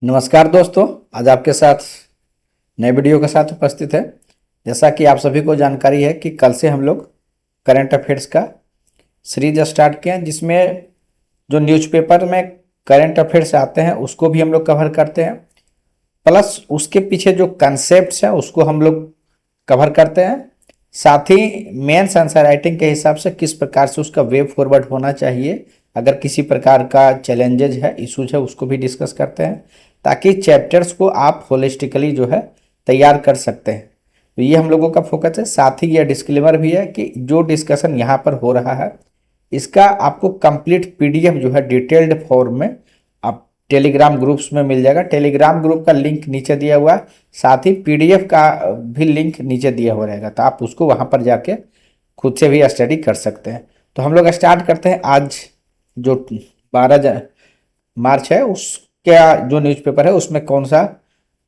नमस्कार दोस्तों, आज आपके साथ नए वीडियो के साथ उपस्थित है। जैसा कि आप सभी को जानकारी है कि कल से हम लोग करंट अफेयर्स का सीरीज स्टार्ट किए हैं, जिसमें जो न्यूज़पेपर में करंट अफेयर्स आते हैं उसको भी हम लोग कवर करते हैं, प्लस उसके पीछे जो कंसेप्ट्स हैं उसको हम लोग कवर करते हैं। साथ ही मेंस आंसर राइटिंग के हिसाब से किस प्रकार से उसका वे फॉरवर्ड होना चाहिए, अगर किसी प्रकार का चैलेंजेज है, इश्यूज है, उसको भी डिस्कस करते हैं, ताकि चैप्टर्स को आप होलिस्टिकली जो है तैयार कर सकते हैं। तो ये हम लोगों का फोकस है। साथ ही यह डिस्क्लेमर भी है कि जो डिस्कशन यहाँ पर हो रहा है इसका आपको कंप्लीट पीडीएफ जो है डिटेल्ड फॉर्म में आप टेलीग्राम ग्रुप्स में मिल जाएगा। टेलीग्राम ग्रुप का लिंक नीचे दिया हुआ है, साथ ही पीडीएफ का भी लिंक नीचे दिया हुआ रहेगा, तो आप उसको वहाँ पर जाके खुद से भी स्टडी कर सकते हैं। तो हम लोग स्टार्ट करते हैं। आज जो 12 मार्च है उसका जो न्यूज़पेपर है उसमें कौन सा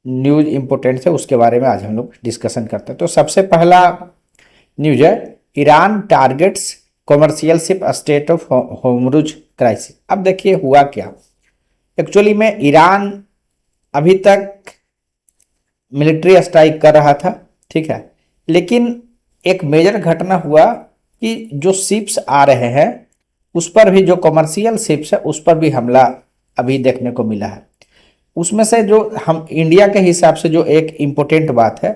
न्यूज़ इंपॉर्टेंट है उसके बारे में आज हम लोग डिस्कशन करते हैं। तो सबसे पहला न्यूज है, Iran targets commercial ship state of Hormuz crisis. अब देखिए हुआ क्या, एक्चुअली में ईरान अभी तक मिलिट्री स्ट्राइक कर रहा था, ठीक है, लेकिन एक मेजर घटना हुआ कि जो शिप्स आ रहे हैं उस पर भी, जो कॉमर्शियल शिप्स है उस पर भी हमला अभी देखने को मिला है। उसमें से जो हम इंडिया के हिसाब से जो एक इम्पोर्टेंट बात है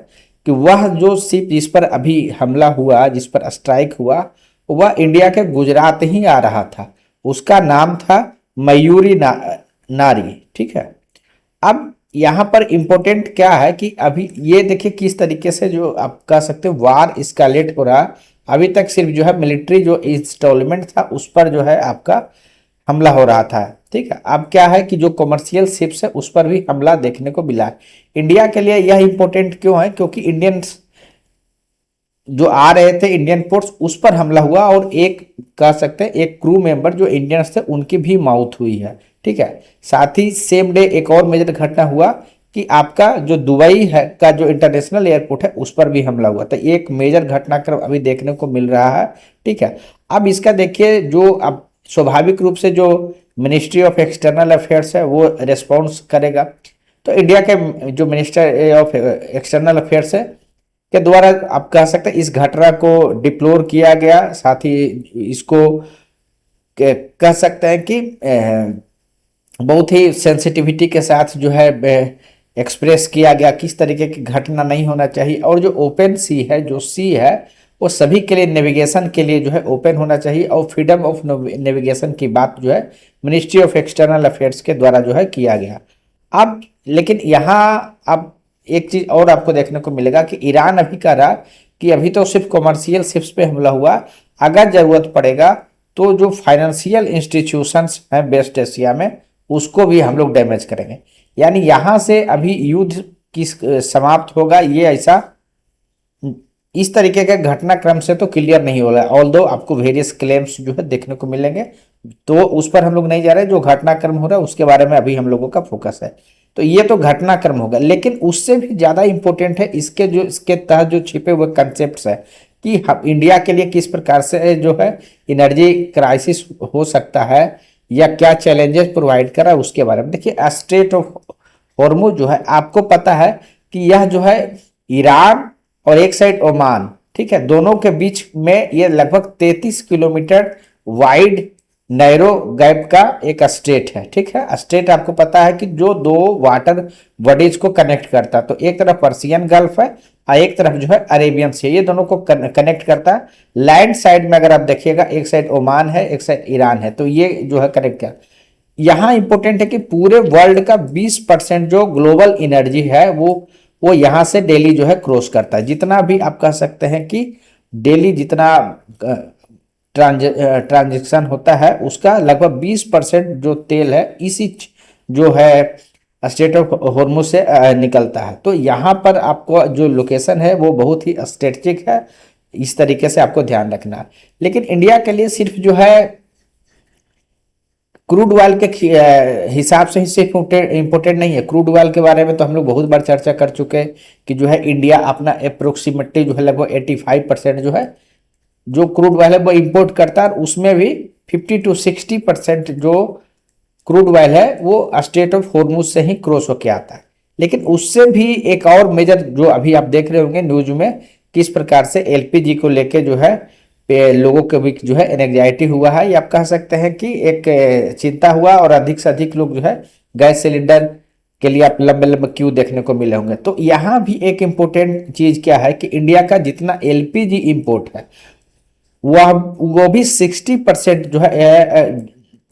कि वह जो शिप जिस पर अभी हमला हुआ, जिस पर स्ट्राइक हुआ, वह इंडिया के गुजरात ही आ रहा था। उसका नाम था मयूरी नारी, ठीक है। अब यहाँ पर इम्पोर्टेंट क्या है कि अभी ये देखिए किस तरीके से जो आप कह सकते हो वार इस्कालेट हो रहा। अभी तक सिर्फ जो है मिलिट्री जो इंस्टॉलमेंट था उस पर जो है आपका हमला हो रहा था, ठीक है। अब क्या है कि जो कॉमर्शियल शिप्स है उस पर भी हमला देखने को मिला है। इंडिया के लिए यह इंपॉर्टेंट क्यों है, क्योंकि इंडियंस जो आ रहे थे इंडियन पोर्ट्स उस पर हमला हुआ और एक कह सकते हैं एक क्रू मेंबर जो इंडियंस थे उनकी भी मौत हुई है, ठीक है। साथ ही सेम डे एक और मेजर घटना हुआ कि आपका जो दुबई है का जो इंटरनेशनल एयरपोर्ट है उस पर भी हमला हुआ। तो एक मेजर घटनाक्रम अभी देखने को मिल रहा है, ठीक है। अब इसका देखिए जो अब स्वाभाविक रूप से जो मिनिस्ट्री ऑफ एक्सटर्नल अफेयर्स है वो रिस्पॉन्स करेगा। तो इंडिया के जो मिनिस्टर ऑफ एक्सटर्नल अफेयर्स है के द्वारा आप कह सकते हैं इस घटना को डिप्लोर किया गया। साथ ही इसको कह सकते हैं कि बहुत ही सेंसिटिविटी के साथ जो है एक्सप्रेस किया गया, किस तरीके की घटना नहीं होना चाहिए। और जो ओपन सी है, जो सी है वो सभी के लिए नेविगेशन के लिए जो है ओपन होना चाहिए, और फ्रीडम ऑफ नेविगेशन की बात जो है मिनिस्ट्री ऑफ एक्सटर्नल अफेयर्स के द्वारा जो है किया गया। अब लेकिन यहाँ अब एक चीज और आपको देखने को मिलेगा कि ईरान अभी कह रहा कि अभी तो सिर्फ कॉमर्शियल शिप्स पे हमला हुआ, अगर जरूरत पड़ेगा तो जो फाइनेंशियल इंस्टीट्यूशंस हैं वेस्ट एशिया में उसको भी हम लोग डैमेज करेंगे। यानी यहाँ से अभी युद्ध किस समाप्त होगा ये ऐसा इस तरीके के घटनाक्रम से तो क्लियर नहीं हो रहा है। ऑल्दो आपको वेरियस क्लेम्स जो है देखने को मिलेंगे, तो उस पर हम लोग नहीं जा रहे। जो घटनाक्रम हो रहा है उसके बारे में अभी हम लोगों का फोकस है। तो ये तो घटनाक्रम होगा, लेकिन उससे भी ज्यादा इंपॉर्टेंट है इसके तहत जो छिपे हुए कंसेप्ट है कि हम इंडिया के लिए किस प्रकार से जो है एनर्जी क्राइसिस हो सकता है या क्या चैलेंजेस प्रोवाइड कर रहा है उसके बारे में। देखिए स्ट्रेट ऑफ हॉर्मुज जो है आपको पता है कि यह जो है ईरान और एक साइड ओमान, ठीक है, दोनों के बीच में ये लगभग 33 किलोमीटर वाइड नैरो गैप का एक स्टेट है, ठीक है। स्टेट आपको पता है कि जो दो वाटर बॉडीज को कनेक्ट करता है, तो एक तरफ पर्सियन गल्फ है और एक तरफ जो है अरेबियन सी, ये दोनों को कनेक्ट करता है। लैंड साइड में अगर आप देखिएगा एक साइड ओमान है एक साइड ईरान है, तो ये जो है कनेक्ट कर। यहाँ इंपॉर्टेंट है कि पूरे वर्ल्ड का 20% जो ग्लोबल एनर्जी है वो यहाँ से डेली जो है क्रॉस करता है। जितना भी आप कह सकते हैं कि डेली जितना ट्रांजेक्शन होता है उसका लगभग 20% जो तेल है इसी जो है स्टेट ऑफ हॉर्मुज से निकलता है। तो यहाँ पर आपको जो लोकेशन है वो बहुत ही स्ट्रेटेजिक है, इस तरीके से आपको ध्यान रखना है। लेकिन इंडिया के लिए सिर्फ जो है क्रूड ऑयल के हिसाब से ही सिर्फ इम्पोर्टेंट नहीं है। क्रूड ऑयल के बारे में तो हम लोग बहुत बार चर्चा कर चुके हैं कि जो है इंडिया अपना अप्रोक्सीमेटली जो है लगभग 85% जो है जो क्रूड ऑयल है वो इंपोर्ट करता है, और उसमें भी 50 to 60% जो क्रूड ऑयल है वो स्ट्रेट ऑफ हॉर्मुज से ही क्रॉस होके आता है। लेकिन उससे भी एक और मेजर जो अभी आप देख रहे होंगे न्यूज में, किस प्रकार से एलपीजी को लेके जो है लोगों के भी जो है एंग्जाइटी हुआ है, या आप कह सकते हैं कि एक चिंता हुआ, और अधिक से अधिक लोग जो है गैस सिलेंडर के लिए आप लंबे लंबे क्यू देखने को मिले होंगे। तो यहाँ भी एक इम्पोर्टेंट चीज क्या है कि इंडिया का जितना एलपीजी इंपोर्ट है वो भी 60% जो है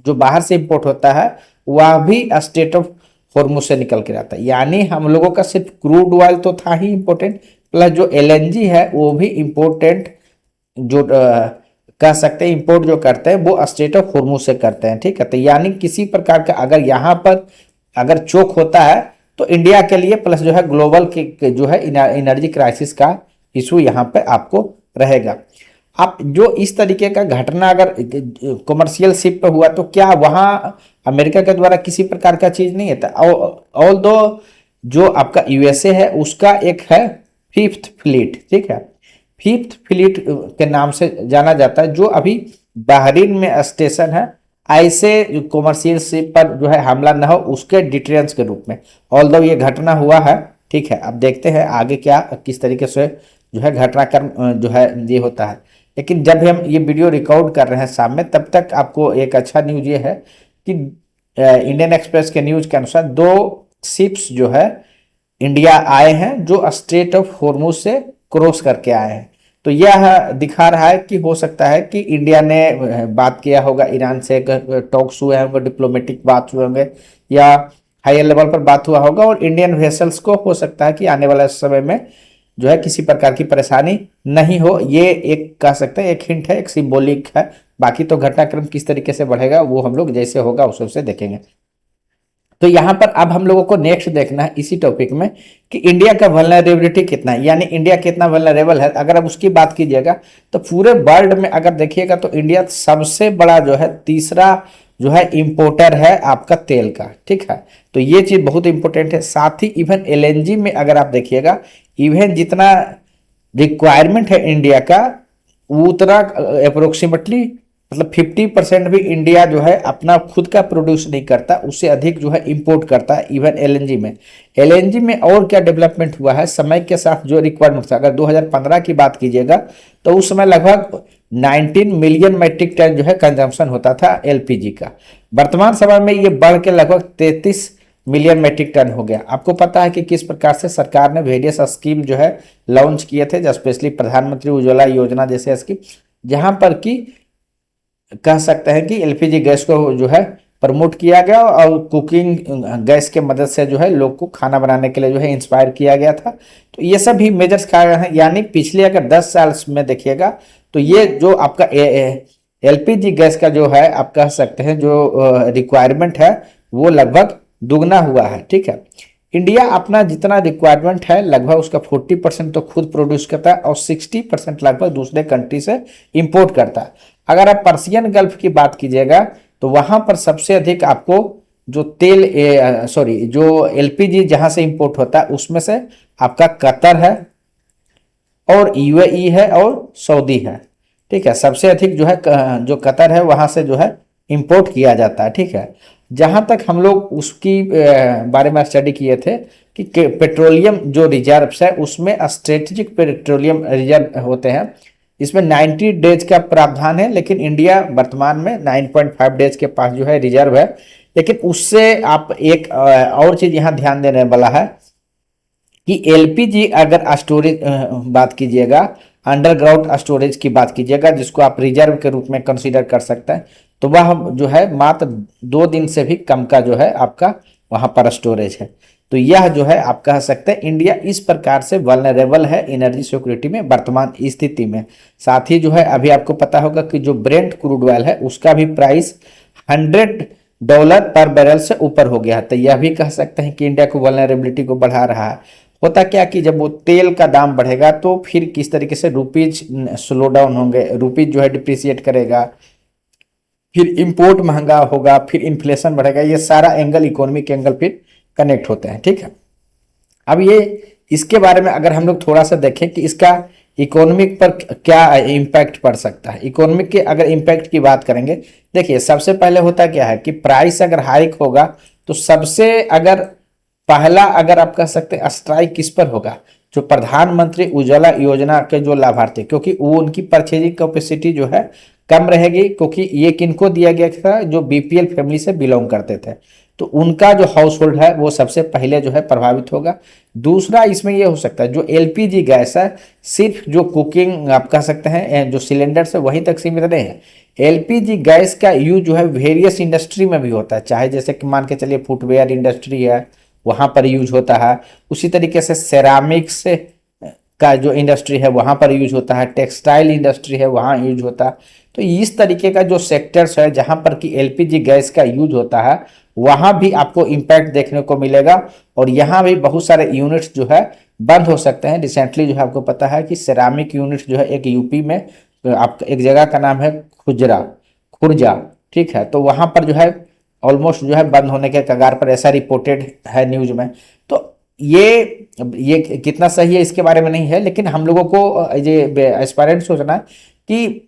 जो बाहर से इंपोर्ट होता है वह भी स्टेट ऑफ हॉर्मुज से निकल के आता है। यानी हम लोगों का सिर्फ क्रूड ऑयल तो था ही इंपोर्टेंट, प्लस जो एलएनजी है वो भी इंपोर्टेंट, जो कह सकते हैं इंपोर्ट जो करते हैं वो स्टेट ऑफ हॉर्मुज से करते हैं। ठीक है, तो यानी किसी प्रकार का अगर यहाँ पर अगर चोक होता है तो इंडिया के लिए प्लस जो है ग्लोबल के जो है एनर्जी क्राइसिस का इशू यहाँ पे आपको रहेगा। आप जो इस तरीके का घटना अगर कमर्शियल शिप पे हुआ तो क्या वहां अमेरिका के द्वारा किसी प्रकार का चीज नहीं है? ऑल दो जो आपका यूएसए है उसका एक है फिफ्थ फ्लीट, ठीक है, फिफ्थ फ्लीट के नाम से जाना जाता है, जो अभी बहरीन में स्टेशन है। ऐसे कॉमर्शियल शिप पर जो है हमला न हो उसके डिटेंस के रूप में ऑल दो ये घटना हुआ है। ठीक है, अब देखते हैं आगे क्या किस तरीके से जो है घटनाक्रम जो है ये होता है। लेकिन जब हम ये वीडियो रिकॉर्ड कर रहे हैं शाम में, तब तक आपको एक अच्छा न्यूज ये है कि इंडियन एक्सप्रेस के न्यूज के अनुसार 2 शिप्स जो है इंडिया आए हैं जो स्ट्रेट ऑफ हॉर्मुज से क्रॉस करके आए हैं। तो यह दिखा रहा है कि हो सकता है कि इंडिया ने बात किया होगा ईरान से, टॉक्स हुए होंगे, डिप्लोमेटिक बात हुए होंगे, या हायर लेवल पर बात हुआ होगा, और इंडियन वेसल्स को हो सकता है कि आने वाले समय में जो है किसी प्रकार की परेशानी नहीं हो। ये एक कह सकते हैं एक हिंट है, एक सिंबॉलिक है। बाकी तो घटनाक्रम किस तरीके से बढ़ेगा वो हम लोग जैसे होगा उस से देखेंगे। तो यहाँ पर अब हम लोगों को नेक्स्ट देखना है इसी टॉपिक में कि इंडिया का वल्नरेबिलिटी कितना है, यानी इंडिया कितना वल्नरेबल है। अगर अब उसकी बात कीजिएगा तो पूरे वर्ल्ड में अगर देखिएगा तो इंडिया सबसे बड़ा जो है तीसरा जो है इंपोर्टर है आपका तेल का। ठीक है, तो ये चीज बहुत इंपॉर्टेंट है। साथ ही इवन एलएनजी में अगर आप देखिएगा, इवन जितना रिक्वायरमेंट है इंडिया का उतना अप्रोक्सीमेटली मतलब 50% भी इंडिया जो है अपना खुद का प्रोड्यूस नहीं करता, उससे अधिक जो है इंपोर्ट करता है। इवन एलएनजी में, एलएनजी में और क्या डेवलपमेंट हुआ है समय के साथ जो रिक्वायरमेंट था, अगर 2015 की बात कीजिएगा तो उस समय लगभग 19 मिलियन मैट्रिक टन जो है कंजम्पशन होता था एलपीजी का। वर्तमान समय में ये बढ़ के लगभग 33 मिलियन मैट्रिक टन हो गया। आपको पता है कि किस प्रकार से सरकार ने वेरियस स्कीम जो है लॉन्च किए थे, स्पेशली प्रधानमंत्री उज्ज्वला योजना जैसे स्कीम, जहां पर कि कह सकते हैं कि एलपीजी गैस को जो है प्रमोट किया गया और कुकिंग गैस के मदद से जो है लोग को खाना बनाने के लिए जो है इंस्पायर किया गया था। तो ये सब भी मेजर्स खाए गए हैं। यानी पिछले अगर 10 साल में देखिएगा तो ये जो आपका एलपीजी गैस का जो है आप कह सकते हैं जो रिक्वायरमेंट है वो लगभग दुगना हुआ है। ठीक है, इंडिया अपना जितना रिक्वायरमेंट है लगभग उसका 40% तो खुद प्रोड्यूस करता है और 60% लगभग दूसरे कंट्री से इंपोर्ट करता है। अगर आप पर्सियन गल्फ की बात कीजिएगा तो वहां पर सबसे अधिक आपको जो तेल जो एलपीजी जहां से इंपोर्ट होता है उसमें से आपका कतर है और यूएई है और सऊदी है। ठीक है, सबसे अधिक जो है जो कतर है वहां से जो है इंपोर्ट किया जाता है। ठीक है, जहां तक हम लोग उसकी बारे में स्टडी किए थे कि पेट्रोलियम जो रिजर्व्स है उसमें स्ट्रेटेजिक पेट्रोलियम रिजर्व होते हैं, इसमें 90 डेज का प्रावधान है, लेकिन इंडिया वर्तमान में 9.5 डेज के पास जो है रिजर्व है। लेकिन उससे आप एक और चीज यहाँ ध्यान देने वाला है कि एलपीजी अगर स्टोरेज बात कीजिएगा, अंडरग्राउंड स्टोरेज की बात कीजिएगा जिसको आप रिजर्व के रूप में कंसीडर कर सकते हैं, तो वह जो है मात्र 2 दिन से भी कम का जो है आपका वहां पर स्टोरेज है। तो यह जो है आप कह सकते हैं इंडिया इस प्रकार से वल्नरेबल है एनर्जी सिक्योरिटी में वर्तमान स्थिति में। साथ ही जो है अभी आपको पता होगा कि जो ब्रेंट क्रूड ऑयल है उसका भी प्राइस $100 पर बैरल से ऊपर हो गया है। तो यह भी कह सकते हैं कि इंडिया को वल्नरेबिलिटी को बढ़ा रहा है। होता क्या कि जब वो तेल का दाम बढ़ेगा तो फिर किस तरीके से रुपीज स्लो डाउन होंगे, रुपीज जो है डिप्रिसिएट करेगा, फिर इंपोर्ट महंगा होगा, फिर इन्फ्लेशन बढ़ेगा। ये सारा एंगल इकोनॉमी के एंगल फिर कनेक्ट होते हैं। ठीक है, अब ये इसके बारे में अगर हम लोग थोड़ा सा देखें कि इसका इकोनॉमिक पर क्या इम्पैक्ट पड़ सकता है। इकोनॉमिक के अगर इम्पैक्ट की बात करेंगे, देखिए सबसे पहले होता क्या है कि प्राइस अगर हाइक होगा तो सबसे अगर पहला अगर आप कह सकते हैं स्ट्राइक किस पर होगा, जो प्रधानमंत्री उज्ज्वला योजना के जो लाभार्थी, क्योंकि वो उनकी परचेजिंग कैपेसिटी जो है कम रहेगी, क्योंकि ये किनको दिया गया था, जो बीपीएल फैमिली से बिलोंग करते थे, तो उनका जो हाउस होल्ड है वो सबसे पहले जो है प्रभावित होगा। दूसरा इसमें ये हो सकता है जो एलपीजी गैस है, सिर्फ जो कुकिंग आप कह सकते हैं जो सिलेंडर से वहीं तक सीमित नहीं है। एलपीजी गैस का यूज जो है वेरियस इंडस्ट्री में भी होता है, चाहे जैसे कि मान के चलिए फुटवेयर इंडस्ट्री है वहां पर यूज होता है, उसी तरीके से सेरामिक्स का जो इंडस्ट्री है वहां पर यूज होता है, टेक्सटाइल इंडस्ट्री है वहां यूज होता है। तो इस तरीके का जो सेक्टर्स है जहां पर कि एलपीजी गैस का यूज होता है वहां भी आपको इम्पैक्ट देखने को मिलेगा, और यहाँ भी बहुत सारे यूनिट्स जो है बंद हो सकते हैं। रिसेंटली जो है आपको पता है कि सेरामिक यूनिट जो है एक यूपी में, आपका एक जगह का नाम है खुर्जा, ठीक है, तो वहां पर जो है ऑलमोस्ट जो है बंद होने के कगार पर, ऐसा रिपोर्टेड है न्यूज में। तो ये कितना सही है इसके बारे में नहीं है, लेकिन हम लोगों को ये एस्पायरेंट सोचना है कि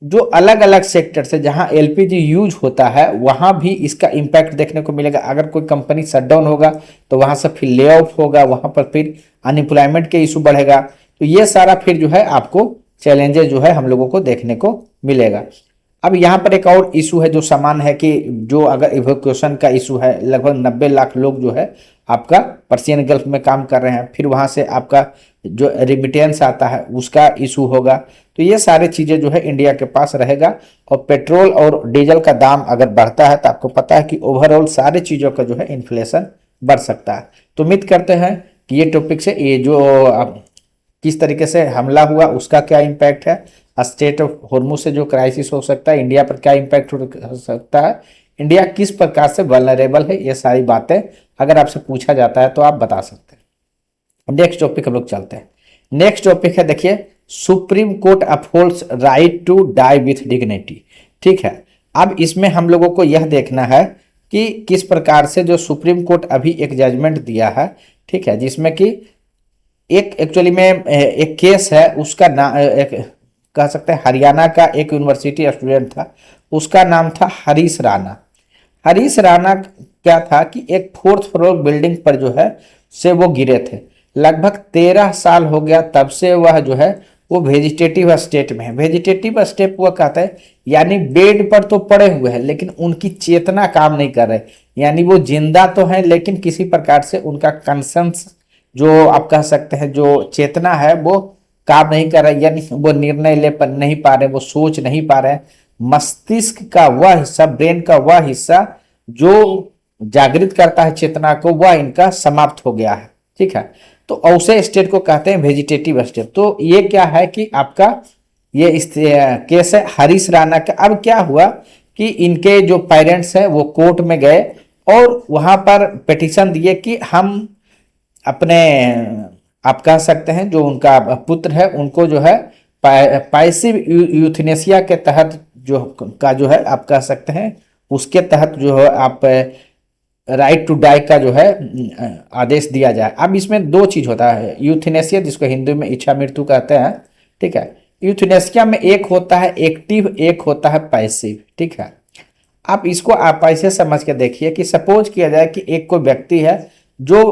जो अलग अलग सेक्टर से जहां एलपीजी यूज होता है वहां भी इसका इम्पैक्ट देखने को मिलेगा। अगर कोई कंपनी शटडाउन होगा तो वहां से फिर ले ऑफ होगा, वहां पर फिर अनएम्प्लॉयमेंट के इशू बढ़ेगा, तो ये सारा फिर जो है आपको चैलेंजेस जो है हम लोगों को देखने को मिलेगा। अब यहाँ पर एक और इशू है जो समान है कि जो अगर इवोक्यूएशन का इशू है, लगभग 90 लाख लोग जो है आपका पर्सियन गल्फ में काम कर रहे हैं, फिर वहां से आपका जो रिमिटेंस आता है उसका इशू होगा। तो ये सारी चीजें जो है इंडिया के पास रहेगा, और पेट्रोल और डीजल का दाम अगर बढ़ता है तो आपको पता है कि ओवरऑल सारी चीजों का जो है इन्फ्लेशन बढ़ सकता है। तो उम्मीद करते हैं कि ये टॉपिक से ये जो किस तरीके से हमला हुआ उसका क्या इम्पैक्ट है, स्टेट ऑफ होर्मुज से जो क्राइसिस हो सकता है इंडिया पर क्या इम्पैक्ट हो सकता है, इंडिया किस प्रकार से वल्नरेबल है, ये सारी बातें अगर आपसे पूछा जाता है तो आप बता सकते हैं। नेक्स्ट टॉपिक हम लोग चलते हैं। नेक्स्ट टॉपिक है, देखिए, supreme court upholds right to die with dignity. ठीक है, अब इसमें हम लोगों को यह देखना है कि किस प्रकार से जो सुप्रीम कोर्ट अभी एक जजमेंट दिया है, ठीक है, जिसमें कि एक एक्चुअली में एक केस है, उसका नाम एक कह सकते हैं हरियाणा का एक यूनिवर्सिटी स्टूडेंट था, उसका नाम था हरीश राणा। हरीश राणा क्या था कि एक 4th फ्लोर बिल्डिंग पर जो है से वो गिरे थे। लगभग 13 साल हो गया तब से वह जो है वो वेजिटेटिव स्टेट में है। वेजिटेटिव स्टेट वो कहते हैं यानी बेड पर तो पड़े हुए हैं लेकिन उनकी चेतना काम नहीं कर रहे, यानी वो जिंदा तो है लेकिन किसी प्रकार से उनका कंसेंस जो आप कह सकते हैं जो चेतना है वो काम नहीं कर रहा, यानी वो निर्णय ले नहीं पा रहे, वो सोच नहीं पा रहे। मस्तिष्क का वह हिस्सा, ब्रेन का वह हिस्सा जो जागृत करता है चेतना को, वह इनका समाप्त हो गया है। ठीक है, तो ऐसे स्टेट को कहते हैं वेजिटेटिव स्टेट। तो ये क्या है कि आपका ये इस केस है हरीश राणा का। अब क्या हुआ कि इनके जो पेरेंट्स हैं वो कोर्ट में गए और वहां पर पिटीशन दिए कि हम अपने आप कह सकते हैं जो उनका पुत्र है उनको जो है पैसिव यूथनेसिया के तहत जो है आप कह सकते हैं उसके तहत जो है आप राइट टू डाई का जो है आदेश दिया जाए। अब इसमें दो चीज होता है, यूथनेसिया जिसको हिंदी में इच्छा मृत्यु कहते हैं। ठीक है, यूथनेसिया में एक होता है एक्टिव, एक होता है पैसिव। ठीक है, आप इसको आप ऐसे समझ के देखिए कि सपोज किया जाए कि एक कोई व्यक्ति है जो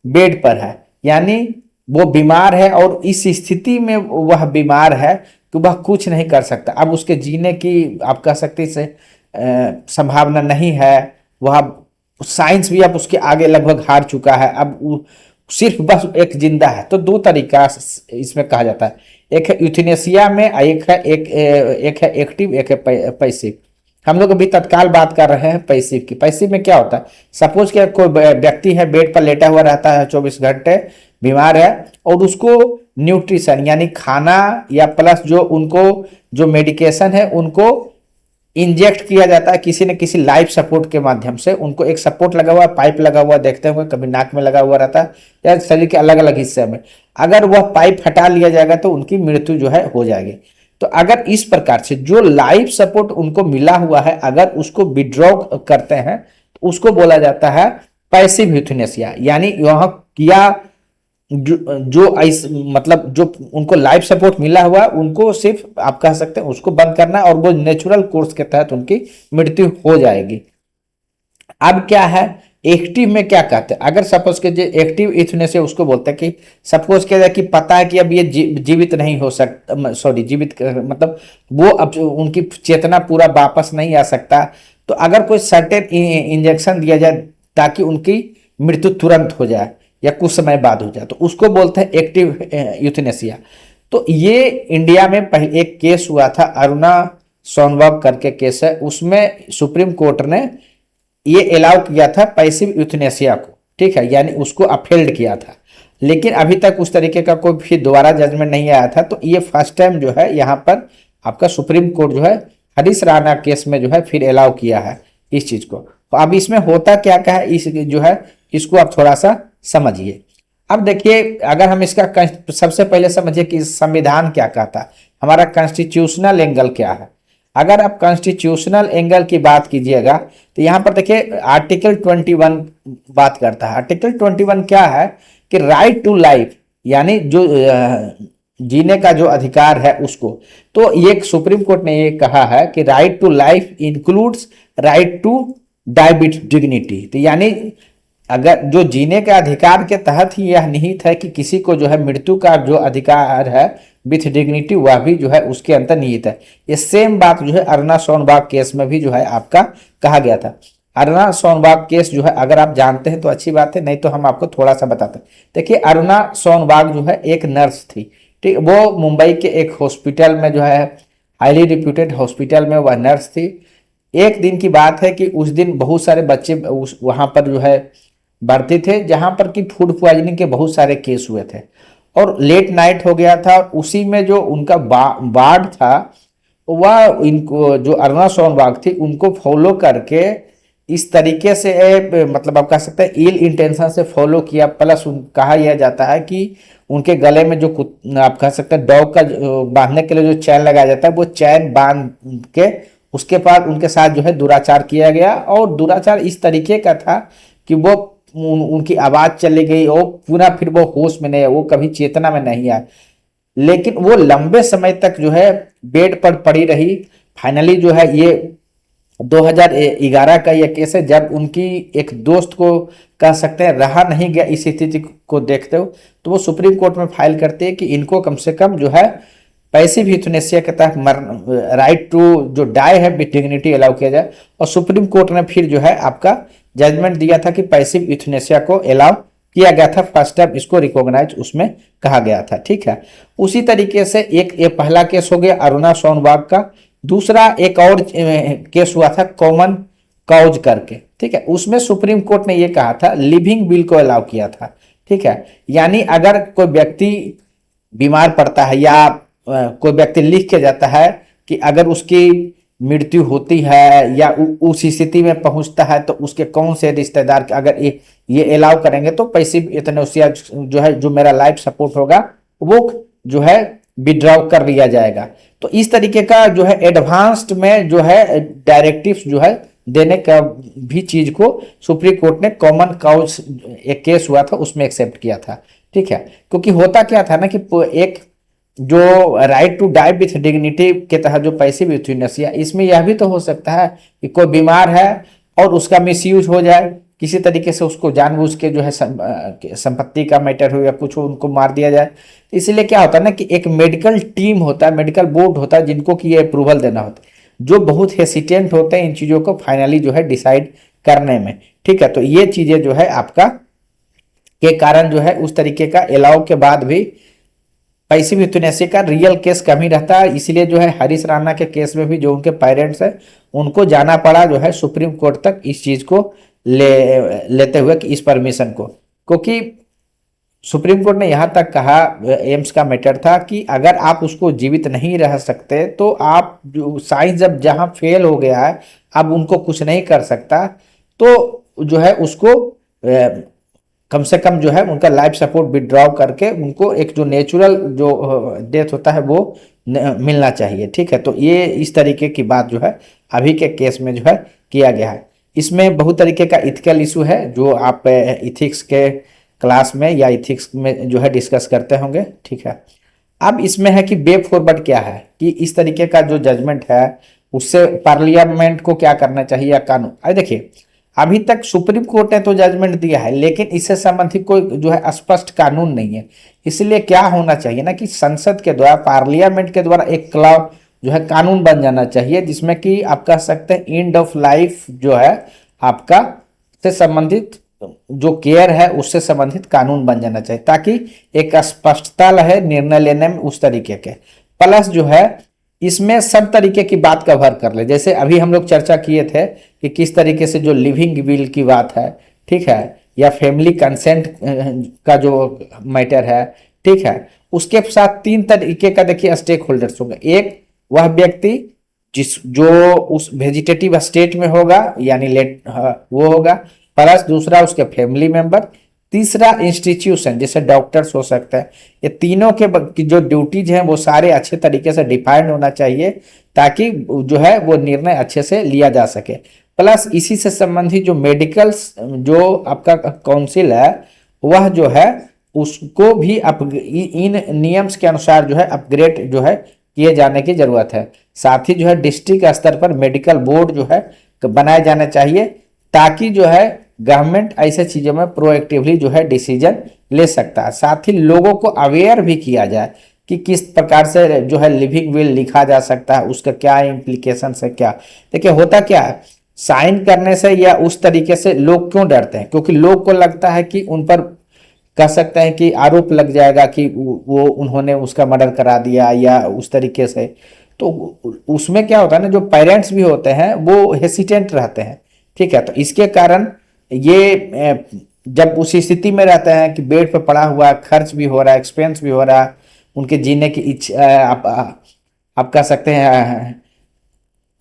बेड पर है, यानी वो बीमार है और इस स्थिति में वह बीमार है कि वह कुछ नहीं कर सकता। अब उसके जीने की आप कह सकते से संभावना नहीं है, वह साइंस भी अब उसके आगे लगभग हार चुका है, अब वो सिर्फ बस एक जिंदा है। तो दो तरीका इसमें कहा जाता है, एक है यूथनेसिया में, एक है एक्टिव, एक है पैसिव। हम लोग अभी तत्काल बात कर रहे हैं पैसिव की। पैसिव में क्या होता है, सपोज कि कोई व्यक्ति है बेड पर लेटा हुआ रहता है 24 घंटे, बीमार है, और उसको न्यूट्रिशन यानी खाना या प्लस जो उनको जो मेडिकेशन है उनको इंजेक्ट किया जाता है किसी न किसी लाइफ सपोर्ट के माध्यम से। उनको एक सपोर्ट लगा हुआ, पाइप लगा हुआ देखते होंगे, कभी नाक में लगा हुआ रहता है या शरीर के अलग अलग हिस्से में। अगर वह पाइप हटा लिया जाएगा तो उनकी मृत्यु जो है हो जाएगी। तो अगर इस प्रकार से जो लाइफ सपोर्ट उनको मिला हुआ है अगर उसको विड्रॉ करते हैं तो उसको बोला जाता है पैसिव यूथनेसिया, यानी वह किया मतलब जो उनको लाइफ सपोर्ट मिला हुआ उनको सिर्फ आप कह सकते हैं उसको बंद करना है और वो नेचुरल कोर्स के तहत उनकी मृत्यु हो जाएगी। अब क्या है, एक्टिव में क्या कहते हैं, अगर सपोज के जो एक्टिव यूथनेसिया उसको बोलते हैं कि सपोज के कि पता है कि अब ये जीवित नहीं हो सकता, सॉरी जीवित मतलब वो अब उनकी चेतना पूरा वापस नहीं आ सकता, तो अगर कोई सर्टेन इंजेक्शन दिया जाए ताकि उनकी मृत्यु तुरंत हो जाए या कुछ समय बाद हो जाए, तो उसको बोलते हैं एक्टिव यूथनेसिया। तो ये इंडिया में पहले एक केस हुआ था, अरुणा सोनवाब करके केस है, उसमें सुप्रीम कोर्ट ने ये अलाउ किया था पैसिव यूथनेसिया को, ठीक है, यानी उसको अपहेल्ड किया था। लेकिन अभी तक उस तरीके का कोई फिर दोबारा जजमेंट नहीं आया था, तो ये फर्स्ट टाइम जो है यहाँ पर आपका सुप्रीम कोर्ट जो है हरीश राणा केस में जो है फिर अलाउ किया है इस चीज को। तो अब इसमें होता क्या क्या है, इस जो है इसको आप थोड़ा सा समझिए। अब देखिए, अगर हम इसका सबसे पहले समझिए कि संविधान क्या कहता है, हमारा कॉन्स्टिट्यूशनल एंगल क्या है। अगर आप कॉन्स्टिट्यूशनल एंगल की बात कीजिएगा तो यहाँ पर देखिए आर्टिकल 21 बात करता है। आर्टिकल 21 क्या है कि राइट टू लाइफ, यानी जो जीने का जो अधिकार है उसको, तो ये सुप्रीम कोर्ट ने ये कहा है कि right to life includes right to die with dignity. तो यानी अगर जो जीने के अधिकार के तहत ही यह निहित है कि किसी को जो है मृत्यु का जो अधिकार है विथ डिग्निटी, वह भी जो है उसके अंदर निहित है। ये सेम बात जो है अरुणा सोनबाग केस में भी जो है आपका कहा गया था। अरुणा सोनबाग केस जो है अगर आप जानते हैं तो अच्छी बात है, नहीं तो हम आपको थोड़ा सा बताते हैं। देखिए, अरुणा सोनबाग जो है एक नर्स थी, ठीक, वो मुंबई के एक हॉस्पिटल में जो है हाईली रिप्यूटेड हॉस्पिटल में वह नर्स थी। एक दिन की बात है कि उस दिन बहुत सारे बच्चे वहां पर जो है भर्ती थे, जहां पर कि फूड पॉइजनिंग के बहुत सारे केस हुए थे और लेट नाइट हो गया था। उसी में जो उनका वार्ड था वह इनको जो अरुणा सोनबाग थी उनको फॉलो करके इस तरीके से मतलब आप कह सकते हैं इल इंटेंशन से फॉलो किया। प्लस कहा यह जाता है कि उनके गले में जो आप कह सकते हैं डॉग का बांधने के लिए जो चैन लगाया जाता है वो चैन बांध के उसके बाद उनके साथ जो है दुराचार किया गया। और दुराचार इस तरीके का था कि वो उनकी आवाज चली गई और पूरा फिर वो होश में नहीं है, वो कभी चेतना में नहीं आए, लेकिन वो लंबे समय तक जो है बेड पर पड़ी रही। फाइनली जो है ये 2011 का ये केस है, जब उनकी एक दोस्त को कह सकते हैं रहा नहीं गया इस स्थिति को देखते हो, तो वो सुप्रीम कोर्ट में फाइल करते हैं कि इनको कम से कम जो है पैसिव यूथनेसिया के तहत राइट टू जो डाई है विथ डिग्निटी अलाउ किया जाए। और सुप्रीम कोर्ट ने फिर जो है आपका जजमेंट दिया था कि पैसिव यूथनेसिया को अलाउ किया गया था, फर्स्ट टाइम इसको रिकॉग्नाइज उसमें कहा गया था, ठीक है। उसी तरीके से एक ये पहला केस हो गया अरुणा सोनबाग का। दूसरा एक और केस हुआ था कॉमन कॉज करके, ठीक है, उसमें सुप्रीम कोर्ट ने ये कहा था लिविंग विल को अलाउ किया था, ठीक है। यानी अगर कोई व्यक्ति बीमार पड़ता है या कोई व्यक्ति लिख के जाता है कि अगर उसकी मृत्यु होती है या उस स्थिति में पहुंचता है तो उसके कौन से रिश्तेदार अगर ये अलाउ करेंगे तो पैसिव यूथनेसिया जो है जो मेरा लाइफ सपोर्ट होगा वो जो है विड्रॉ कर लिया जाएगा। तो इस तरीके का जो है एडवांस्ड में जो है डायरेक्टिव्स जो है देने का भी चीज को सुप्रीम कोर्ट ने कॉमन कॉज एक केस हुआ था उसमें एक्सेप्ट किया था, ठीक है। क्योंकि होता क्या था ना कि एक जो right to die with dignity के तहत जो पैसिव यूथनेसिया, इसमें यह भी तो हो सकता है कि कोई बीमार है और उसका मिसयूज हो जाए किसी तरीके से, उसको जानबूझ के जो है संपत्ति का मैटर हो या कुछ हो उनको मार दिया जाए। इसलिए क्या होता है ना कि एक मेडिकल टीम होता है, मेडिकल बोर्ड होता है जिनको कि ये अप्रूवल देना होता है, जो बहुत हेसिटेंट होते हैं इन चीजों को फाइनली जो है डिसाइड करने में, ठीक है। तो ये चीजें जो है आपका के कारण जो है उस तरीके का अलाउ के बाद भी पैसिव यूथनेसिया का रियल केस कम ही रहता है। इसलिए जो है हरीश राणा के केस में भी जो उनके पेरेंट्स है उनको जाना पड़ा जो है सुप्रीम कोर्ट तक इस चीज को लेते हुए कि इस परमिशन को, क्योंकि सुप्रीम कोर्ट ने यहां तक कहा, एम्स का मैटर था कि अगर आप उसको जीवित नहीं रह सकते तो आप जो साइंस जब जहां फेल हो गया है अब उनको कुछ नहीं कर सकता, तो जो है उसको कम से कम जो है उनका लाइफ सपोर्ट विड्रॉ करके उनको एक जो नेचुरल जो डेथ होता है वो मिलना चाहिए, ठीक है। तो ये इस तरीके की बात जो है अभी के केस में जो है किया गया है। इसमें बहुत तरीके का इथिकल इशू है जो आप इथिक्स के क्लास में या इथिक्स में जो है डिस्कस करते होंगे, ठीक है। अब इसमें है कि वे फॉरवर्ड क्या है, कि इस तरीके का जो जजमेंट है उससे पार्लियामेंट को क्या करना चाहिए या कानून। अरे देखिए, अभी तक सुप्रीम कोर्ट ने तो जजमेंट दिया है, लेकिन इससे संबंधित कोई जो है स्पष्ट कानून नहीं है। इसलिए क्या होना चाहिए ना, कि संसद के द्वारा, पार्लियामेंट के द्वारा एक क्लॉज जो है कानून बन जाना चाहिए, जिसमें कि आप कह सकते हैं एंड ऑफ लाइफ जो है आपका से संबंधित जो केयर है उससे संबंधित कानून बन जाना चाहिए, ताकि एक स्पष्टता रहे निर्णय लेने में उस तरीके के। प्लस जो है इसमें सब तरीके की बात कवर कर ले, जैसे अभी हम लोग चर्चा किए थे कि किस तरीके से जो लिविंग विल की बात है, ठीक है, या फैमिली कंसेंट का जो मैटर है, ठीक है, उसके साथ तीन तरीके का देखिए स्टेक होल्डर्स होंगे। एक वह व्यक्ति जो उस वेजिटेटिव स्टेट में होगा, यानी वो होगा, प्लस दूसरा उसके फैमिली मेंबर, तीसरा इंस्टीट्यूशन जैसे डॉक्टर्स हो सकते हैं। ये तीनों के जो ड्यूटीज हैं वो सारे अच्छे तरीके से डिफाइंड होना चाहिए, ताकि जो है वो निर्णय अच्छे से लिया जा सके। प्लस इसी से संबंधित जो मेडिकल जो आपका काउंसिल है वह जो है उसको भी इन नियम्स के अनुसार जो है अपग्रेड जो है किए जाने की जरूरत है। साथ ही जो है डिस्ट्रिक्ट स्तर पर मेडिकल बोर्ड जो है बनाए जाने चाहिए, ताकि जो है गवर्नमेंट ऐसे चीजों में प्रोएक्टिवली जो है डिसीजन ले सकता है। साथ ही लोगों को अवेयर भी किया जाए कि किस प्रकार से जो है लिविंग विल लिखा जा सकता है, उसका क्या इम्प्लीकेशन है। क्या देखिए, होता क्या है, साइन करने से या उस तरीके से लोग क्यों डरते हैं, क्योंकि लोग को लगता है कि उन पर कह सकते हैं कि आरोप लग जाएगा कि वो उन्होंने उसका मर्डर करा दिया या उस तरीके से। तो उसमें क्या होता है ना, जो पेरेंट्स भी होते हैं वो हेसिटेंट रहते हैं, ठीक है। तो इसके कारण ये जब उस स्थिति में रहते हैं कि बेड पे पड़ा हुआ, खर्च भी हो रहा है, एक्सपेंस भी हो रहा है, उनके जीने की इच्छा आप कह सकते हैं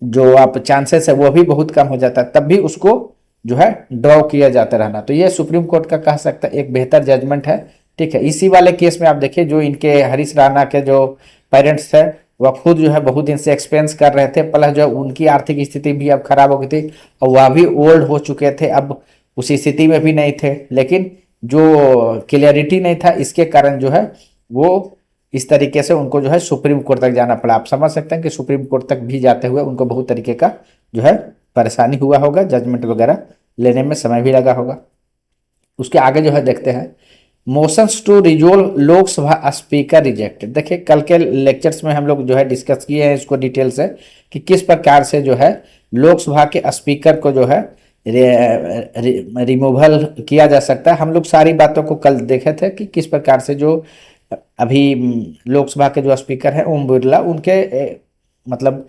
जो आप चांसेस है वो भी बहुत कम हो जाता है, तब भी उसको जो है ड्रॉ किया जाता रहना। तो ये सुप्रीम कोर्ट का कह सकता है एक बेहतर जजमेंट है, ठीक है। इसी वाले केस में आप देखिए, जो इनके हरीश राणा के जो पेरेंट्स थे वह खुद जो है बहुत दिन से एक्सपेंस कर रहे थे, प्लस जो उनकी आर्थिक स्थिति भी अब खराब हो गई थी और वह भी ओल्ड हो चुके थे, अब उसी स्थिति में भी नहीं थे, लेकिन जो क्लियरिटी नहीं था, इसके कारण जो है वो इस तरीके से उनको जो है सुप्रीम कोर्ट तक जाना पड़ा। आप समझ सकते हैं कि सुप्रीम कोर्ट तक भी जाते हुए उनको बहुत तरीके का जो है परेशानी हुआ होगा, जजमेंट वगैरह लेने में समय भी लगा होगा। उसके आगे जो है देखते हैं, motions to resolve Lok Sabha speaker rejected. देखिए, कल के लेक्चर्स में हम लोग जो है डिस्कस किए हैं इसको डिटेल से, कि किस प्रकार से जो है लोकसभा के स्पीकर को जो है रिमूवल किया जा सकता है। हम लोग सारी बातों को कल देखे थे कि किस प्रकार से जो अभी लोकसभा के जो स्पीकर हैं ओम बिरला, उनके मतलब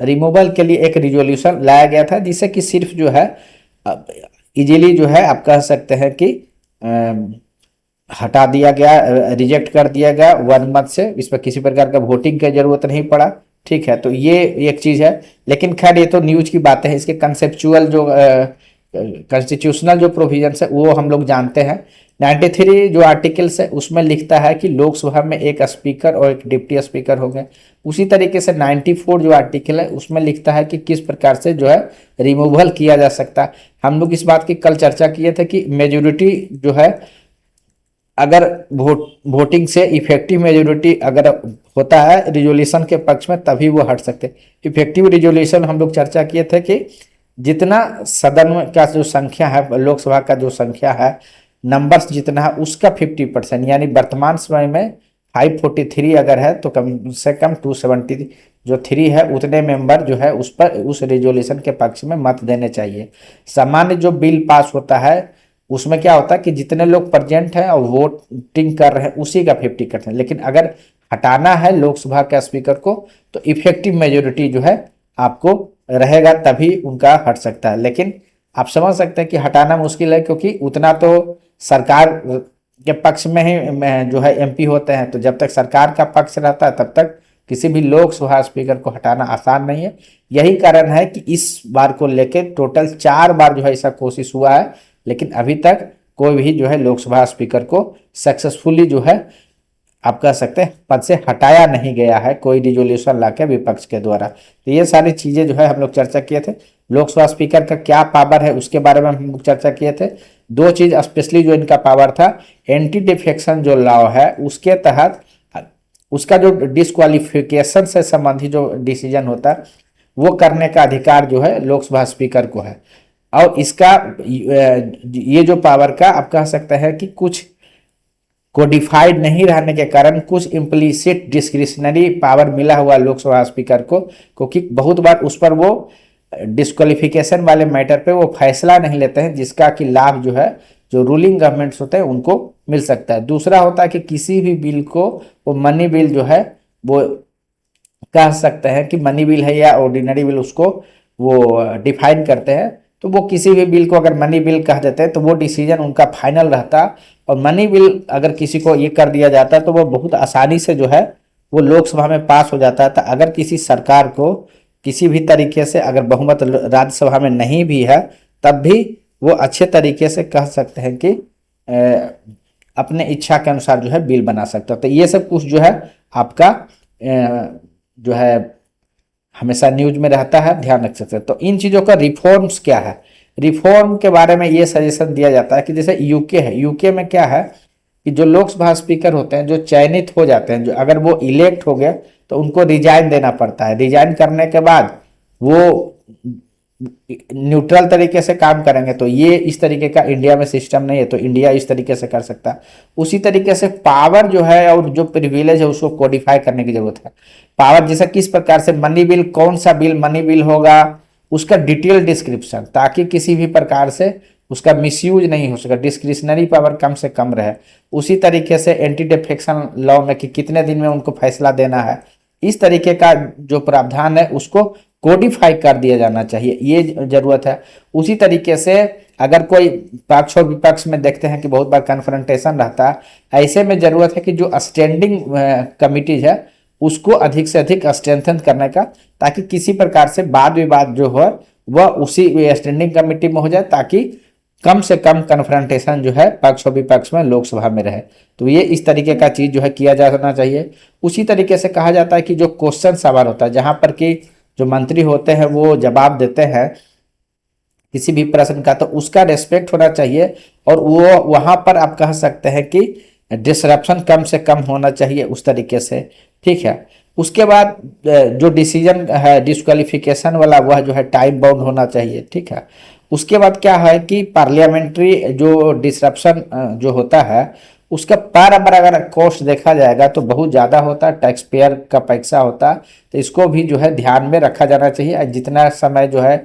रिमूवल के लिए एक रिजोल्यूशन लाया गया था, जिससे कि सिर्फ जो है इजीली जो है आप कह सकते हैं कि हटा दिया गया, रिजेक्ट कर दिया गया वन मत से। इस पर किसी प्रकार का वोटिंग की जरूरत नहीं पड़ा, ठीक है। तो ये एक चीज है, लेकिन खैर ये तो न्यूज की बातें हैं। इसके कंसेप्चुअल जो कॉन्स्टिट्यूशनल जो प्रोविजंस है वो हम लोग जानते हैं। 93 जो आर्टिकल्स है उसमें लिखता है कि लोकसभा में एक स्पीकर और एक डिप्टी स्पीकर होंगे। उसी तरीके से 94 जो आर्टिकल है उसमें लिखता है कि किस प्रकार से जो है रिमूवल किया जा सकता है। हम लोग इस बात की कल चर्चा किए थे कि मेजोरिटी जो है, अगर वोटिंग से इफेक्टिव मेजोरिटी अगर होता है रिजोल्यूशन के पक्ष में, तभी वो हट सकते। इफेक्टिव रिजोल्यूशन हम लोग चर्चा किए थे कि जितना सदन का जो संख्या है, लोकसभा का जो संख्या है, नंबर्स जितना है उसका 50%, यानी वर्तमान समय में 543 अगर है तो कम से कम 270 जो 3 है उतने मेंबर जो है उस पर उस रिजोल्यूशन के पक्ष में मत देने चाहिए। सामान्य जो बिल पास होता है उसमें क्या होता है कि जितने लोग प्रेजेंट हैं और वोटिंग कर रहे हैं उसी का 50%, लेकिन अगर हटाना है लोकसभा के स्पीकर को तो इफेक्टिव मेजोरिटी जो है आपको रहेगा, तभी उनका हट सकता है। लेकिन आप समझ सकते हैं कि हटाना मुश्किल है, क्योंकि उतना तो सरकार के पक्ष में ही जो है एमपी होते हैं, तो जब तक सरकार का पक्ष रहता है तब तक किसी भी लोकसभा स्पीकर को हटाना आसान नहीं है। यही कारण है कि इस बार को लेकर टोटल 4 बार जो है ऐसा कोशिश हुआ है, लेकिन अभी तक कोई भी जो है लोकसभा स्पीकर को सक्सेसफुली जो है आप कह सकते हैं पद से हटाया नहीं गया है, कोई रिजोल्यूशन लाके विपक्ष के द्वारा। तो ये सारी चीजें जो है हम लोग चर्चा किए थे। लोकसभा स्पीकर का क्या पावर है उसके बारे में हम चर्चा किए थे। दो चीज स्पेशली जो इनका पावर था, एंटी डिफेक्शन जो लॉ है उसके तहत उसका जो डिस्क्वालिफिकेशन से संबंधित जो डिसीजन होता है वो करने का अधिकार जो है लोकसभा स्पीकर को है। और इसका ये जो पावर का आप कह सकते हैं कि कुछ कोडिफाइड नहीं रहने के कारण कुछ इम्प्लिसिट डिस्क्रिशनरी पावर मिला हुआ लोकसभा स्पीकर को, क्योंकि बहुत बार उस पर वो डिस्क्वालिफिकेशन वाले मैटर पे वो फैसला नहीं लेते हैं, जिसका कि लाभ जो है जो रूलिंग गवर्नमेंट्स होते हैं उनको मिल सकता है। दूसरा होता है कि किसी भी बिल को वो मनी बिल जो है वो कह सकते हैं कि मनी बिल है या ऑर्डिनरी बिल, उसको वो डिफाइन करते हैं। तो वो किसी भी बिल को अगर मनी बिल कह देते हैं तो वो डिसीजन उनका फाइनल रहता है। और मनी बिल अगर किसी को ये कर दिया जाता है तो वो बहुत आसानी से जो है वो लोकसभा में पास हो जाता है। तो अगर किसी सरकार को किसी भी तरीके से अगर बहुमत राज्यसभा में नहीं भी है तब भी वो अच्छे तरीके से कह सकते हैं कि अपने इच्छा के अनुसार जो है बिल बना सकता है। तो ये सब कुछ जो है आपका जो है हमेशा न्यूज में रहता है, ध्यान रख सकते हैं। तो इन चीज़ों का रिफॉर्म्स क्या है, रिफॉर्म के बारे में ये सजेशन दिया जाता है कि जैसे यूके है, यूके में क्या है कि जो लोकसभा स्पीकर होते हैं जो चयनित हो जाते हैं, जो अगर वो इलेक्ट हो गए तो उनको रिजाइन देना पड़ता है। रिजाइन करने के बाद वो न्यूट्रल तरीके से काम करेंगे। तो ये इस तरीके का इंडिया में सिस्टम नहीं है, तो इंडिया इस तरीके से कर सकता है। उसी तरीके से पावर जो है और जो प्रिविलेज है उसको कोडिफाई करने की जरूरत है। पावर जैसे किस प्रकार से मनी बिल, कौन सा बिल मनी बिल होगा उसका डिटेल डिस्क्रिप्शन, ताकि किसी भी प्रकार से उसका मिसयूज नहीं हो सके, डिस्क्रिशनरी पावर कम से कम रहे। उसी तरीके से एंटी डिफेक्शन लॉ में कि कितने दिन में उनको फैसला देना है, इस तरीके का जो प्रावधान है उसको कोडिफाई कर दिया जाना चाहिए, ये जरूरत है। उसी तरीके से अगर कोई पक्ष और विपक्ष में देखते हैं कि बहुत बार कन्फ्रंटेशन रहता है, ऐसे में जरूरत है कि जो स्टैंडिंग कमिटीज है उसको अधिक से अधिक स्ट्रेंथन करने का, ताकि किसी प्रकार से वाद विवाद जो हो वह उसी स्टैंडिंग कमिटी में हो जाए, ताकि कम से कम कन्फ्रंटेशन जो है पक्ष और विपक्ष में लोकसभा में रहे। तो ये इस तरीके का चीज जो है किया जाना चाहिए। उसी तरीके से कहा जाता है कि जो क्वेश्चन सवाल होता है, जहां पर कि जो मंत्री होते हैं वो जवाब देते हैं किसी भी प्रश्न का, तो उसका रेस्पेक्ट होना चाहिए और वो वहां पर आप कह सकते हैं कि डिसरप्शन कम से कम होना चाहिए उस तरीके से, ठीक है। उसके बाद जो डिसीजन है डिस्क्वालिफिकेशन वाला वह जो है टाइम बाउंड होना चाहिए, ठीक है। उसके बाद क्या है कि पार्लियामेंट्री जो डिसरप्शन जो होता है उसका पर अगर कॉस्ट देखा जाएगा तो बहुत ज़्यादा होता है, टैक्स पेयर का पैसा होता है। तो इसको भी जो है ध्यान में रखा जाना चाहिए। जितना समय जो है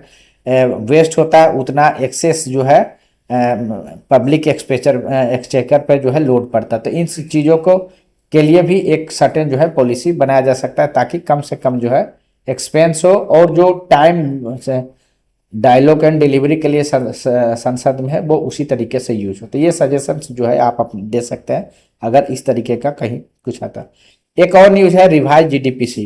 वेस्ट होता है उतना एक्सेस जो है पब्लिक एक्सचेकर पर जो है लोड पड़ता है। तो इन चीज़ों को के लिए भी एक सर्टेन जो है पॉलिसी बनाया जा सकता है, ताकि कम से कम जो है एक्सपेंस हो और जो टाइम डायलॉग एंड डिलीवरी के लिए संसद में है वो उसी तरीके से यूज हो। तो ये सजेशन जो है आप दे सकते हैं अगर इस तरीके का कहीं कुछ आता है। एक और न्यूज है रिवाइज जीडीपीसी,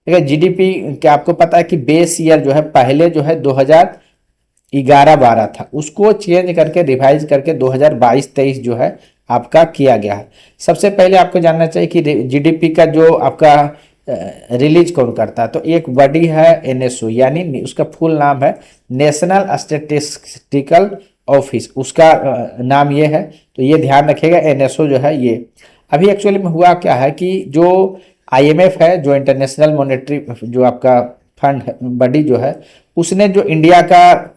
ठीक है। जीडीपी क्या आपको पता है कि बेस ईयर जो है पहले जो है 2011-12 था, उसको चेंज करके रिवाइज करके 2022-23 जो है आपका किया गया है। सबसे पहले आपको जानना चाहिए कि जीडीपी का जो आपका रिलीज कौन करता है, तो एक बॉडी है एनएसओ, यानी उसका फुल नाम है नेशनल स्टैटिस्टिकल ऑफिस, उसका नाम ये है। तो ये ध्यान रखिएगा एनएसओ जो है ये। अभी एक्चुअली में हुआ क्या है कि जो आईएमएफ है, जो इंटरनेशनल मॉनेटरी जो आपका फंड बॉडी जो है, उसने जो इंडिया का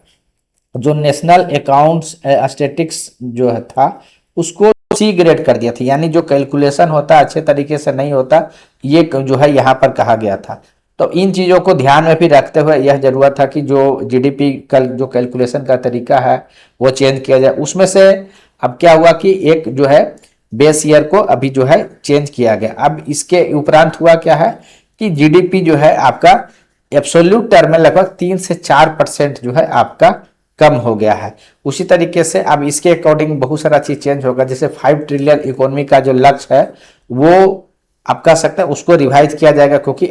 जो नेशनल अकाउंट्स स्टैटिक्स जो है था उसको सी ग्रेड कर दिया था, यानी जो कैलकुलेशन होता अच्छे तरीके से नहीं होता, ये जो है यहाँ पर कहा गया था। तो इन चीज़ों को ध्यान में भी रखते हुए यह जरूरत था कि जो जीडीपी का जो कैलकुलेशन का तरीका है वो चेंज किया जाए। उसमें से अब क्या हुआ कि एक जो है बेस ईयर को अभी जो है चेंज किया गया। अब इसके उपरांत हुआ क्या है कि जीडीपी जो है आपका एब्सोल्यूट टर्म में लगभग 3 से 4% जो है आपका कम हो गया है। उसी तरीके से अब इसके अकॉर्डिंग बहुत सारा चीज चेंज होगा। जैसे 5 ट्रिलियन इकोनॉमी का जो लक्ष्य है वो आप कह सकते हैं उसको रिवाइज किया जाएगा, क्योंकि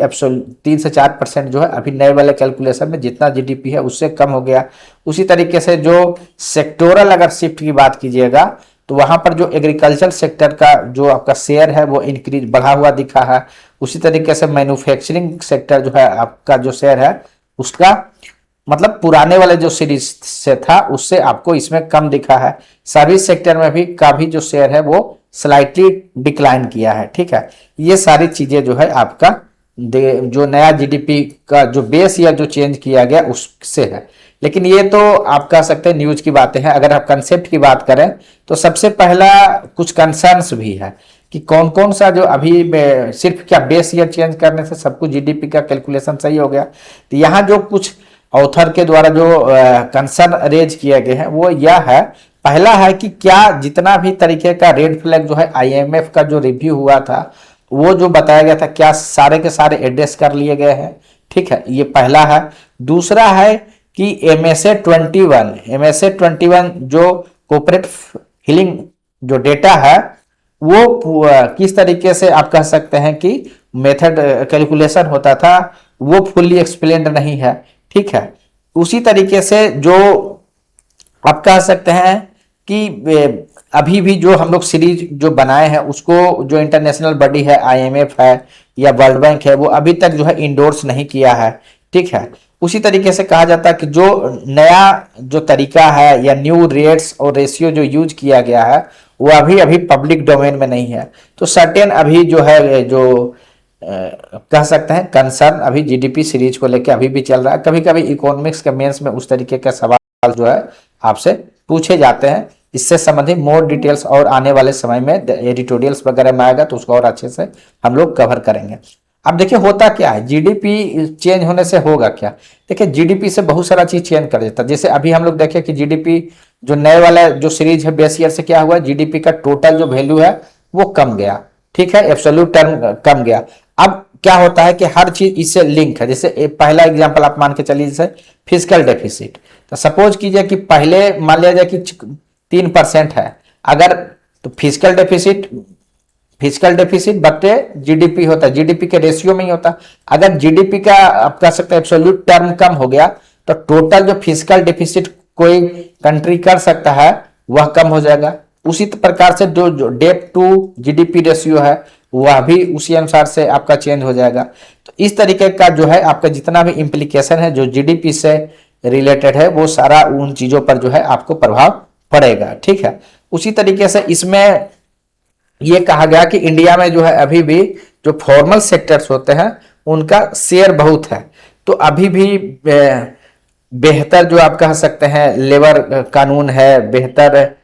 3 से 4% जो है अभी नए वाले कैलकुलेशन में जितना जीडीपी है उससे कम हो गया। उसी तरीके से जो सेक्टोरल अगर शिफ्ट की बात कीजिएगा तो वहां पर जो एग्रीकल्चर सेक्टर का जो आपका शेयर है वो इंक्रीज बढ़ा हुआ दिखा है। उसी तरीके से मैन्युफैक्चरिंग सेक्टर जो है आपका जो शेयर है उसका मतलब पुराने वाले जो सीरीज से था उससे आपको इसमें कम दिखा है। सर्विस सेक्टर में भी काफी जो शेयर है वो स्लाइटली डिक्लाइन किया है। ठीक है, ये सारी चीजें जो है आपका जो नया जीडीपी का जो बेस ईयर जो चेंज किया गया उससे है। लेकिन ये तो आप कह सकते हैं न्यूज की बातें हैं। अगर आप कंसेप्ट की बात करें तो सबसे पहला कुछ कंसर्न्स भी है कि कौन कौन सा जो अभी सिर्फ क्या बेस ईयर चेंज करने से सब कुछ जीडीपी का कैलकुलेशन सही हो गया। तो यहाँ जो कुछ ऑथर के द्वारा जो कंसर्न रेज किए गए हैं वो यह है, पहला है कि क्या जितना भी तरीके का रेड फ्लैग जो है आईएमएफ का जो रिव्यू हुआ था वो जो बताया गया था क्या सारे के सारे एड्रेस कर लिए गए हैं। ठीक है, ये पहला है। दूसरा है कि MSA 21 जो कॉर्पोरेट हीलिंग जो डेटा है वो किस तरीके से आप कह सकते हैं कि मेथड कैलकुलेशन होता था वो फुल्ली एक्सप्लेन्ड नहीं है। ठीक है, उसी तरीके से जो आप कह सकते हैं कि अभी भी जो हम लोग सीरीज जो बनाए हैं उसको जो इंटरनेशनल बॉडी है आईएमएफ है या वर्ल्ड बैंक है वो अभी तक जो है इंडोर्स नहीं किया है। ठीक है, उसी तरीके से कहा जाता है कि जो नया जो तरीका है या न्यू रेट्स और रेशियो जो यूज किया गया है वो अभी अभी पब्लिक डोमेन में नहीं है। तो सर्टेन अभी जो है जो कह सकते हैं कंसर्न अभी जीडीपी सीरीज को लेकर अभी भी चल रहा है। कभी कभी इकोनॉमिक्स के मेंस में उस तरीके का सवाल जो है आपसे पूछे जाते हैं। इससे संबंधित मोर डिटेल्स और आने वाले समय में एडिटोरियल्स वगैरह में आएगा तो उसको और अच्छे से हम लोग कवर करेंगे। अब देखिए होता क्या है, जीडीपी चेंज होने से होगा क्या। देखिए जीडीपी से बहुत सारा चीज चेंज कर देता है। जैसे अभी हम लोग देखें कि जीडीपी जो नए वाला जो सीरीज है बेस ईयर से क्या हुआ, जीडीपी का टोटल जो वैल्यू है वो कम गया। ठीक है, एब्सोल्यूट टर्म कम गया। अब क्या होता है कि हर चीज इससे लिंक है। जैसे पहला एग्जांपल आप मान के चलिए, जैसे फिजिकल डेफिसिट। तो सपोज कीजिए कि पहले मान लिया जाए कि 3% है अगर, तो फिजिकल डेफिसिट बटे जीडीपी होता है, जीडीपी के रेशियो में ही होता। अगर जीडीपी का आप कह सकते हैं एब्सोल्यूट टर्म कम हो गया तो टोटल जो फिजिकल डेफिसिट कोई कंट्री कर सकता है वह कम हो जाएगा। उसी प्रकार से जो डेट टू जीडीपी रेशियो है वह भी उसी अनुसार से आपका चेंज हो जाएगा। तो इस तरीके का जो है आपका जितना भी इंप्लीकेशन है जो जीडीपी से रिलेटेड है वो सारा उन चीजों पर जो है आपको प्रभाव पड़ेगा। ठीक है, उसी तरीके से इसमें ये कहा गया कि इंडिया में जो है अभी भी जो फॉर्मल सेक्टर्स होते हैं उनका शेयर बहुत है। तो अभी भी बेहतर जो आप कह सकते हैं लेबर कानून है, बेहतर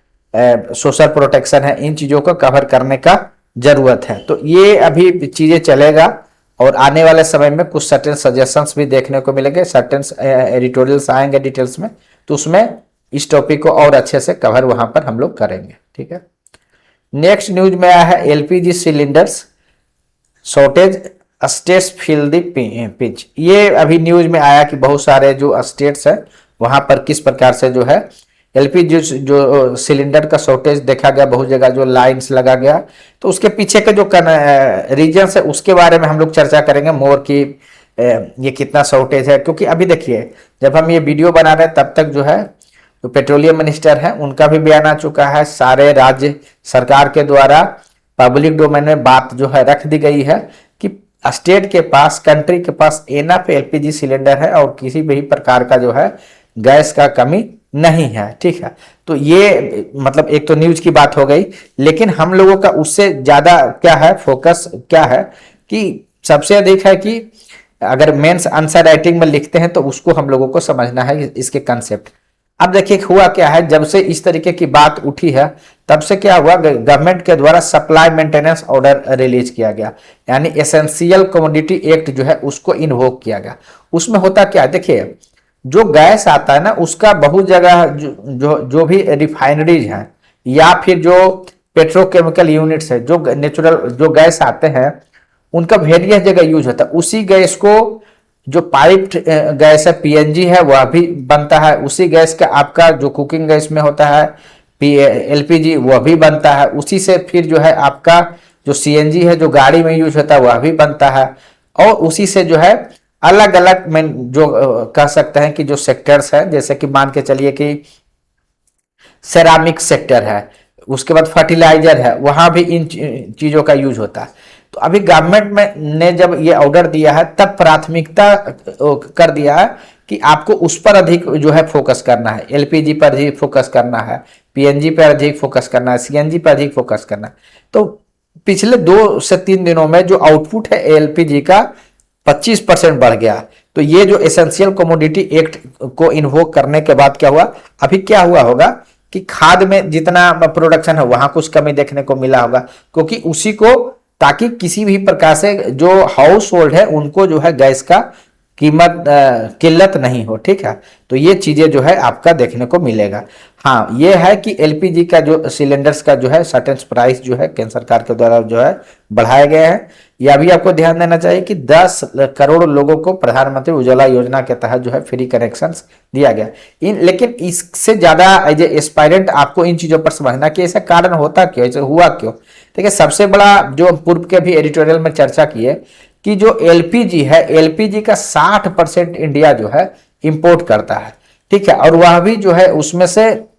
सोशल प्रोटेक्शन है, इन चीजों को कवर करने का जरूरत है। तो ये अभी चीजें चलेगा और आने वाले समय में कुछ सर्टेन सजेशंस भी देखने को मिलेंगे, सर्टेन एडिटोरियल्स आएंगे डिटेल्स में, तो उसमें इस टॉपिक को और अच्छे से कवर वहां पर हम लोग करेंगे। ठीक है, नेक्स्ट न्यूज में आया है LPG cylinders shortage, states feel the pinch. ये अभी न्यूज में आया कि बहुत सारे जो स्टेट्स है वहां पर किस प्रकार से जो है एलपीजी जो सिलेंडर का शॉर्टेज देखा गया, बहुत जगह जो लाइंस लगा गया। तो उसके पीछे के जो रीजन है उसके बारे में हम लोग चर्चा करेंगे मोर की ये कितना शॉर्टेज है। क्योंकि अभी देखिए जब हम ये वीडियो बना रहे हैं तब तक जो है जो पेट्रोलियम मिनिस्टर है उनका भी बयान आ चुका है, सारे राज्य सरकार के द्वारा पब्लिक डोमेन में बात जो है रख दी गई है कि स्टेट के पास, कंट्री के पास एनफ एलपीजी सिलेंडर है और किसी भी प्रकार का जो है गैस का कमी नहीं है। ठीक है, तो ये मतलब एक तो न्यूज की बात हो गई, लेकिन हम लोगों का उससे ज्यादा क्या है, फोकस क्या है कि सबसे अधिक है कि अगर मेंस आंसर राइटिंग में लिखते हैं तो उसको हम लोगों को समझना है इसके कंसेप्ट। अब देखिए हुआ क्या है, जब से इस तरीके की बात उठी है तब से क्या हुआ, गवर्नमेंट के द्वारा सप्लाई मेंटेनेंस ऑर्डर रिलीज किया गया, यानी एसेंशियल कमोडिटी एक्ट जो है उसको इन्वोक किया गया। उसमें होता क्या है, देखिए जो गैस आता है ना उसका बहुत जगह जो भी रिफाइनरीज हैं या फिर जो पेट्रोकेमिकल यूनिट्स है, जो नेचुरल जो गैस आते हैं उनका वेरियस जगह यूज होता है। उसी गैस को जो पाइप्ड गैस है पीएनजी है वह भी बनता है, उसी गैस का आपका जो कुकिंग गैस में होता है एलपीजी वह भी बनता है, उसी से फिर जो है आपका जो सीएनजी है जो गाड़ी में यूज होता है वह भी बनता है, और उसी से जो है अलग अलग में जो कह सकते हैं कि जो सेक्टर्स है, जैसे कि मान के चलिए कि सेरामिक सेक्टर है, उसके बाद फर्टिलाइजर है, वहां भी इन चीजों का यूज होता है। तो अभी गवर्नमेंट में ने जब ये ऑर्डर दिया है तब प्राथमिकता कर दिया है कि आपको उस पर अधिक जो है फोकस करना है, एलपीजी पर अधिक फोकस करना है, पीएनजी पर अधिक फोकस करना है, सीएनजी पर अधिक फोकस करना है। तो पिछले 2 से 3 दिनों में जो आउटपुट है एलपीजी का 25% बढ़ गया। तो ये जो एसेंशियल कमोडिटी एक्ट को इन्वोक करने के बाद क्या हुआ, अभी क्या हुआ होगा कि खाद में जितना प्रोडक्शन है वहां कुछ कमी देखने को मिला होगा, क्योंकि उसी को, ताकि किसी भी प्रकार से जो हाउस होल्ड है उनको जो है गैस का कीमत किल्लत नहीं हो, ठीक है। तो ये चीजें जो है आपका देखने को मिलेगा। हाँ, ये है कि एलपीजी का जो सिलेंडर्स का जो है सर्टेन प्राइस जो है केंद्र सरकार के द्वारा जो है बढ़ाए गए हैं। यह भी आपको ध्यान देना चाहिए कि 10 करोड़ लोगों को प्रधानमंत्री उज्ज्वला योजना के तहत जो है फ्री कनेक्शंस दिया गया। लेकिन इससे ज्यादा एज एस्पायरेंट आपको इन चीजों पर समझना कि ऐसा कारण होता क्यों, ऐसा हुआ क्यों। देखिए, सबसे बड़ा जो पूर्व के भी एडिटोरियल में चर्चा की है कि जो एलपीजी है, एलपीजी का 60% इंडिया जो है इंपोर्ट करता है, ठीक है। और वह भी जो है उसमें से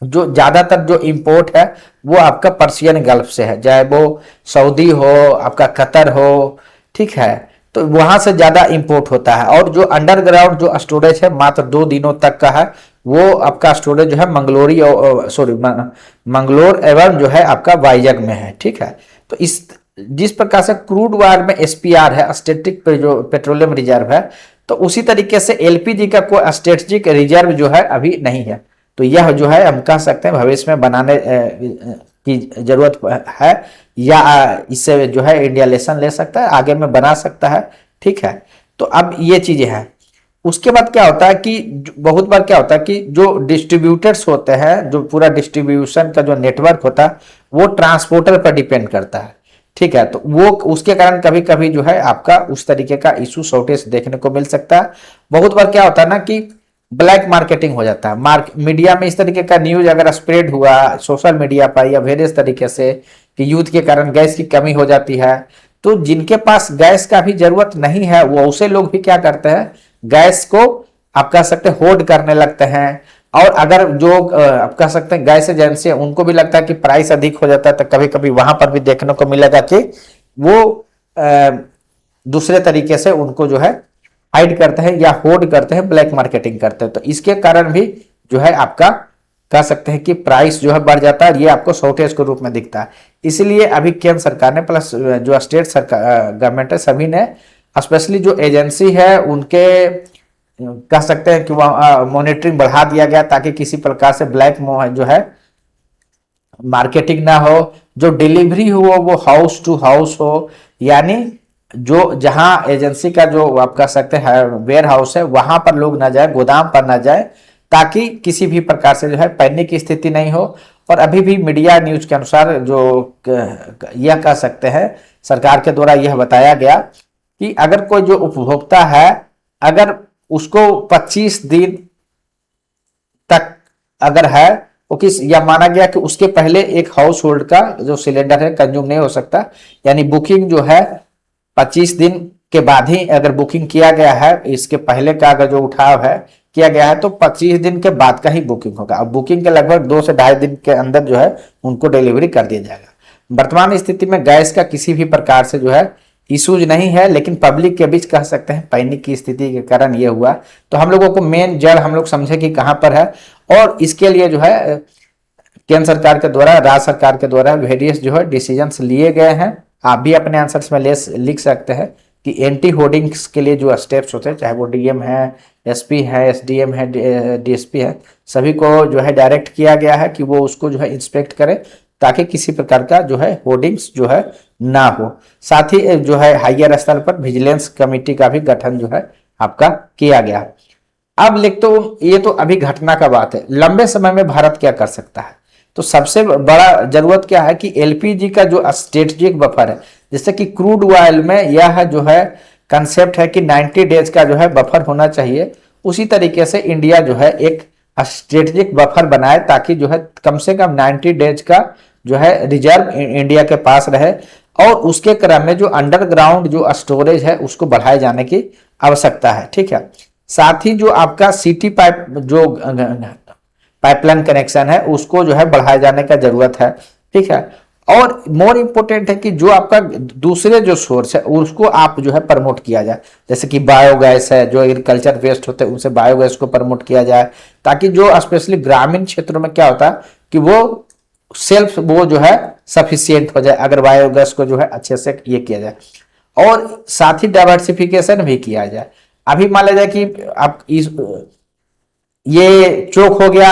जो ज्यादातर जो इंपोर्ट है वो आपका पर्शियन गल्फ से है, चाहे वो सऊदी हो, आपका कतर हो, ठीक है। तो वहां से ज्यादा इंपोर्ट होता है। और जो अंडरग्राउंड जो स्टोरेज है मात्र 2 दिनों तक का है, वो आपका स्टोरेज जो है मंगलोर एवं जो है आपका वाइजग में है, ठीक है। तो इस जिस प्रकार से क्रूड ऑयल में एसपीआर है, स्टैटिक पेट्रोलियम रिजर्व है, तो उसी तरीके से एलपीजी का कोई स्ट्रेटेजिक रिजर्व जो है अभी नहीं है। तो यह जो है हम कह सकते हैं भविष्य में बनाने की जरूरत है, या इससे जो है इंडिया लेसन ले सकता है, आगे में बना सकता है, ठीक है। तो अब ये चीजें हैं। उसके बाद क्या होता है कि बहुत बार क्या होता है कि जो डिस्ट्रीब्यूटर्स होते हैं, जो पूरा डिस्ट्रीब्यूशन का जो नेटवर्क होता है वो ट्रांसपोर्टर पर डिपेंड करता है, ठीक है। तो वो उसके कारण कभी कभी जो है आपका उस तरीके का इशू शॉर्टेज देखने को मिल सकता है। बहुत बार क्या होता है ना कि ब्लैक मार्केटिंग हो जाता है, मीडिया में इस तरीके का न्यूज अगर स्प्रेड हुआ सोशल मीडिया पर या वेरियस तरीके से कि युद्ध के कारण गैस की कमी हो जाती है, तो जिनके पास गैस का भी जरूरत नहीं है वो उसे लोग भी क्या करते हैं, गैस को आप कह सकते हैं होल्ड करने लगते हैं। और अगर जो आप कह सकते हैं गैस एजेंसी है उनको भी लगता है कि प्राइस अधिक हो जाता है, तो कभी कभी वहां पर भी देखने को मिलेगा कि वो दूसरे तरीके से उनको जो है हाइड करते हैं या होल्ड करते हैं, ब्लैक मार्केटिंग करते हैं। तो इसके कारण भी जो है आपका कह सकते हैं कि प्राइस जो है बढ़ जाता है, ये आपको शॉर्टेज के रूप में दिखता है। इसलिए अभी केंद्र सरकार ने प्लस जो स्टेट सरकार गवर्नमेंट है सभी ने, स्पेशली जो एजेंसी है उनके कह सकते हैं कि वह मॉनिटरिंग बढ़ा दिया गया ताकि किसी प्रकार से ब्लैक जो है मार्केटिंग ना हो। जो डिलीवरी हो वो हाउस टू हाउस हो, यानी जो जहां एजेंसी का जो आप कह सकते हैं वेयर हाउस है वहां पर लोग ना जाए, गोदाम पर ना जाए, ताकि किसी भी प्रकार से जो है पैनिक की स्थिति नहीं हो। और अभी भी मीडिया न्यूज के अनुसार जो यह कह सकते हैं सरकार के द्वारा यह बताया गया कि अगर कोई जो उपभोक्ता है अगर उसको 25 दिन तक अगर है वो किस या माना गया कि उसके पहले एक हाउस होल्ड का जो सिलेंडर है कंज्यूम नहीं हो सकता, यानी बुकिंग जो है 25 दिन के बाद ही अगर बुकिंग किया गया है, इसके पहले का अगर जो उठाव है किया गया है तो 25 दिन के बाद का ही बुकिंग होगा। अब बुकिंग के लगभग 2 से 2.5 दिन के अंदर जो है उनको डिलीवरी कर दिया जाएगा। वर्तमान स्थिति में गैस का किसी भी प्रकार से जो है इशूज नहीं है, लेकिन पब्लिक के बीच कह सकते हैं पैनिक की स्थिति के कारण ये हुआ। तो हम लोगों को मेन जड़ हम लोग समझे कि कहां पर है, और इसके लिए जो है केंद्र सरकार के द्वारा, राज्य सरकार के द्वारा वेरियस जो है डिसीजंस लिए गए हैं। आप भी अपने आंसर्स में लिख सकते हैं कि एंटी होर्डिंग्स के लिए जो स्टेप्स होते हैं, चाहे वो डीएम है, एसपी है, एसडीएम है, डीएसपी है, सभी को जो है डायरेक्ट किया गया है कि वो उसको जो है इंस्पेक्ट करें ताकि किसी प्रकार का जो है होर्डिंग्स जो है ना हो। साथ ही जो है हायर स्तर पर विजिलेंस कमेटी का भी गठन जो है आपका किया गया। अब लिख तो ये तो अभी घटना का बात है, लंबे समय में भारत क्या कर सकता है। तो सबसे बड़ा जरूरत क्या है कि एलपीजी का जो स्ट्रेटेजिक बफर है, जैसे कि क्रूड ऑयल में यह जो है कंसेप्ट है कि 90 डेज का जो है बफर होना चाहिए, उसी तरीके से इंडिया जो है एक स्ट्रेटेजिक बफर बनाए ताकि जो है कम से कम 90 डेज का जो है रिजर्व इंडिया के पास रहे। और उसके क्रम में जो अंडरग्राउंड जो स्टोरेज है उसको बढ़ाए जाने की आवश्यकता है, ठीक है। साथ ही जो आपका सिटी पाइप जो पाइपलाइन कनेक्शन है उसको जो है बढ़ाए जाने का जरूरत है, ठीक है। और मोर इम्पोर्टेंट है कि जो आपका दूसरे जो सोर्स है उसको आप जो है प्रमोट किया जाए, जैसे कि बायोगैस है, जो एग्रीकल्चर वेस्ट होते हैं उनसे बायोगैस को प्रमोट किया जाए, ताकि जो स्पेशली ग्रामीण क्षेत्रों में क्या होता है कि वो सेल्फ वो जो है सफिशियंट हो जाए अगर बायोगैस को जो है अच्छे से ये किया जाए। और साथ ही डाइवर्सिफिकेशन भी किया जाए। अभी मान लीजिए कि आप इस ये चोक हो गया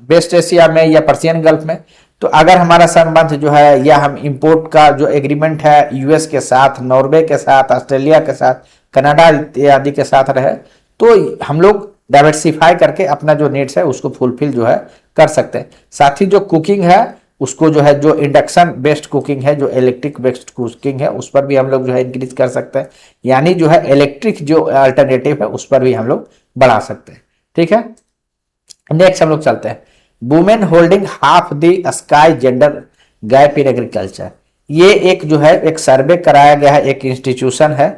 वेस्ट एशिया में या पर्शियन गल्फ में, तो अगर हमारा संबंध जो है या हम इंपोर्ट का जो एग्रीमेंट है यूएस के साथ, नॉर्वे के साथ, ऑस्ट्रेलिया के साथ, कनाडा इत्यादि के साथ रहे, तो हम लोग डाइवर्सिफाई करके अपना जो नीड्स है उसको फुलफिल जो है कर सकते हैं। साथ ही जो कुकिंग है उसको जो है, जो इंडक्शन बेस्ड कुकिंग है, जो इलेक्ट्रिक बेस्ड कुकिंग है, उस पर भी हम लोग जो है इंक्रीज कर सकते हैं, यानी जो है इलेक्ट्रिक जो अल्टरनेटिव है उस पर भी हम लोग बढ़ा सकते हैं। ठीक है, नेक्स्ट हम लोग चलते हैं, women holding half the sky gender gap in agriculture. ये एक जो है एक सर्वे कराया गया है, एक इंस्टीट्यूशन है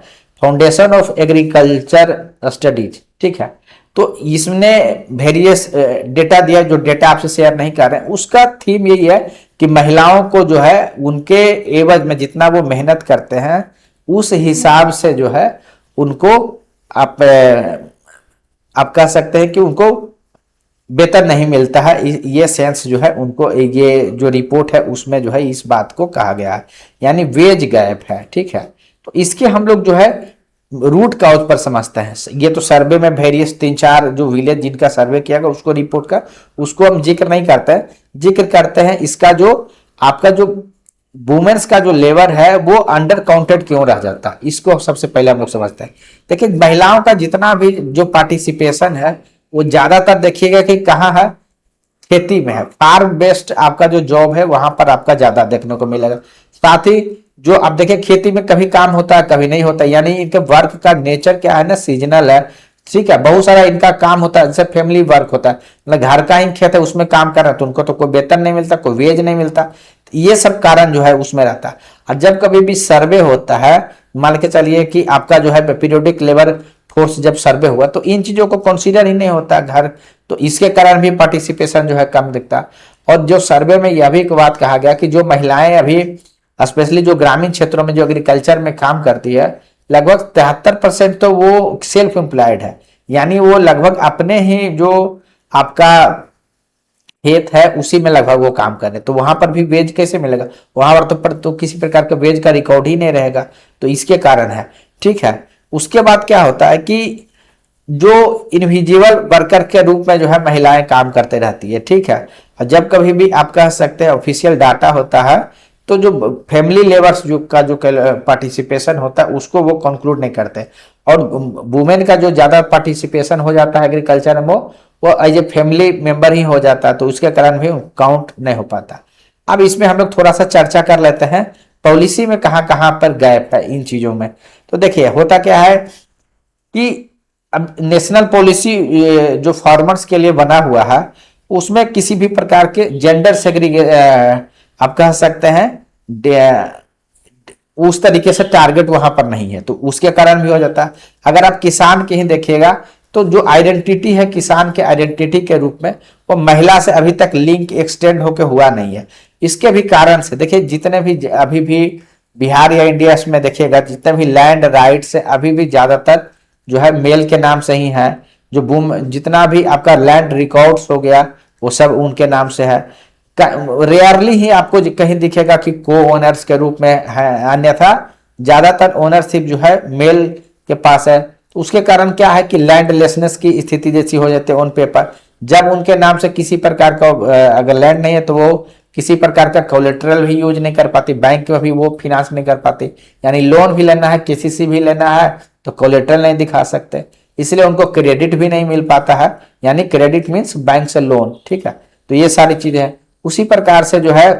फाउंडेशन ऑफ एग्रीकल्चर स्टडीज। ठीक है, तो इसने वेरियस डेटा दिया, जो डेटा आपसे शेयर नहीं कर रहे हैं, उसका थीम यही है कि महिलाओं को जो है उनके एवज में जितना वो मेहनत करते हैं उस हिसाब से जो है उनको आप कह सकते हैं कि उनको वेतन नहीं मिलता है। ये सेंस जो है उनको, ये जो रिपोर्ट है उसमें जो है इस बात को कहा गया है, यानी वेज गैप है। ठीक है, तो इसके हम लोग जो है रूट काउज पर समझते हैं। ये तो सर्वे में वेरियस 3-4 जो विलेज जिनका सर्वे किया गया उसको रिपोर्ट का, उसको हम जिक्र नहीं करते हैं, जिक्र करते हैं इसका जो आपका जो वुमेन्स का जो लेबर है वो अंडर काउंटेड क्यों रह जाता, इसको सबसे पहले हम लोग समझते हैं। देखिए महिलाओं का जितना भी जो पार्टिसिपेशन है वो ज्यादातर देखिएगा कि कहाँ है, खेती में है, फार्म बेस्ड आपका जो जॉब है वहां पर आपका ज्यादा देखने को मिलेगा। साथ ही जो आप देखिए खेती में कभी काम होता है कभी नहीं होता, यानी इनके वर्क का नेचर क्या है ना, सीजनल है। ठीक है, बहुत सारा इनका काम होता है, जैसे फैमिली वर्क होता है, मतलब घर का ही खेत है उसमें काम कर रहा है तो उनको तो कोई वेतन नहीं मिलता, कोई वेज नहीं मिलता, ये सब कारण जो है उसमें रहता है। और जब कभी भी सर्वे होता है, मान के चलिए कि आपका जो है पीरियोडिक लेबर फोर्स जब सर्वे हुआ तो इन चीजों को कंसीडर ही नहीं होता घर, तो इसके कारण भी पार्टिसिपेशन जो है कम दिखता। और जो सर्वे में यह भी एक बात कहा गया कि जो महिलाएं अभी स्पेशली जो ग्रामीण क्षेत्रों में जो एग्रीकल्चर में काम करती है, लगभग 73% तो वो सेल्फ एम्प्लॉयड है, यानी वो लगभग अपने ही जो आपका खेत है उसी में लगभग वो काम कर रहे, तो वहां पर भी वेज कैसे मिलेगा, वहां पर तो किसी प्रकार का वेज का रिकॉर्ड ही नहीं रहेगा, तो इसके कारण है। ठीक है, उसके बाद क्या होता है कि जो इनविजिबल वर्कर के रूप में जो है महिलाएं काम करते रहती है। ठीक है, और जब कभी भी आप कह सकते हैं ऑफिशियल डाटा होता है तो जो फैमिली लेबर्स जो का जो पार्टिसिपेशन होता है उसको वो कंक्लूड नहीं करते, और वुमेन का जो ज्यादा पार्टिसिपेशन हो जाता है एग्रीकल्चर में वो एज ए फैमिली मेंबर ही हो जाता है, तो उसके कारण भी काउंट नहीं हो पाता। अब इसमें हम लोग थोड़ा सा चर्चा कर लेते हैं पॉलिसी में कहाँ कहाँ पर गैप है इन चीजों में। तो देखिए होता क्या है कि अब नेशनल पॉलिसी जो फार्मर्स के लिए बना हुआ है उसमें किसी भी प्रकार के जेंडर सेग्रीगे आप कह सकते हैं उस तरीके से टारगेट वहां पर नहीं है, तो उसके कारण भी हो जाता है। अगर आप किसान के ही देखिएगा तो जो आइडेंटिटी है किसान के आइडेंटिटी के रूप में वो महिला से अभी तक लिंक एक्सटेंड होके हुआ नहीं है। इसके भी कारण से देखिए जितने भी अभी भी बिहार या इंडिया में देखिएगा जितने भी लैंड राइट से अभी भी ज्यादातर जो है मेल के नाम से ही है, जो बूम जितना भी आपका लैंड रिकॉर्ड्स हो गया वो सब उनके नाम से है। रेयरली ही आपको कहीं दिखेगा कि को ओनर्स के रूप में है, अन्यथा ज्यादातर ओनरशिप जो है मेल के पास है। तो उसके कारण क्या है कि लैंडलेसनेस की स्थिति जैसी हो जाती है ऑन पेपर। जब उनके नाम से किसी प्रकार का अगर लैंड नहीं है तो वो किसी प्रकार का कोलेटरल भी यूज नहीं कर पाती, बैंक में भी वो फिनांस नहीं कर पाती, यानी लोन भी लेना है किसी से भी लेना है तो कोलेटरल नहीं दिखा सकते, इसलिए उनको क्रेडिट भी नहीं मिल पाता है, यानी क्रेडिट मीन्स बैंक से लोन। ठीक है, तो ये सारी चीजें हैं। उसी प्रकार से जो है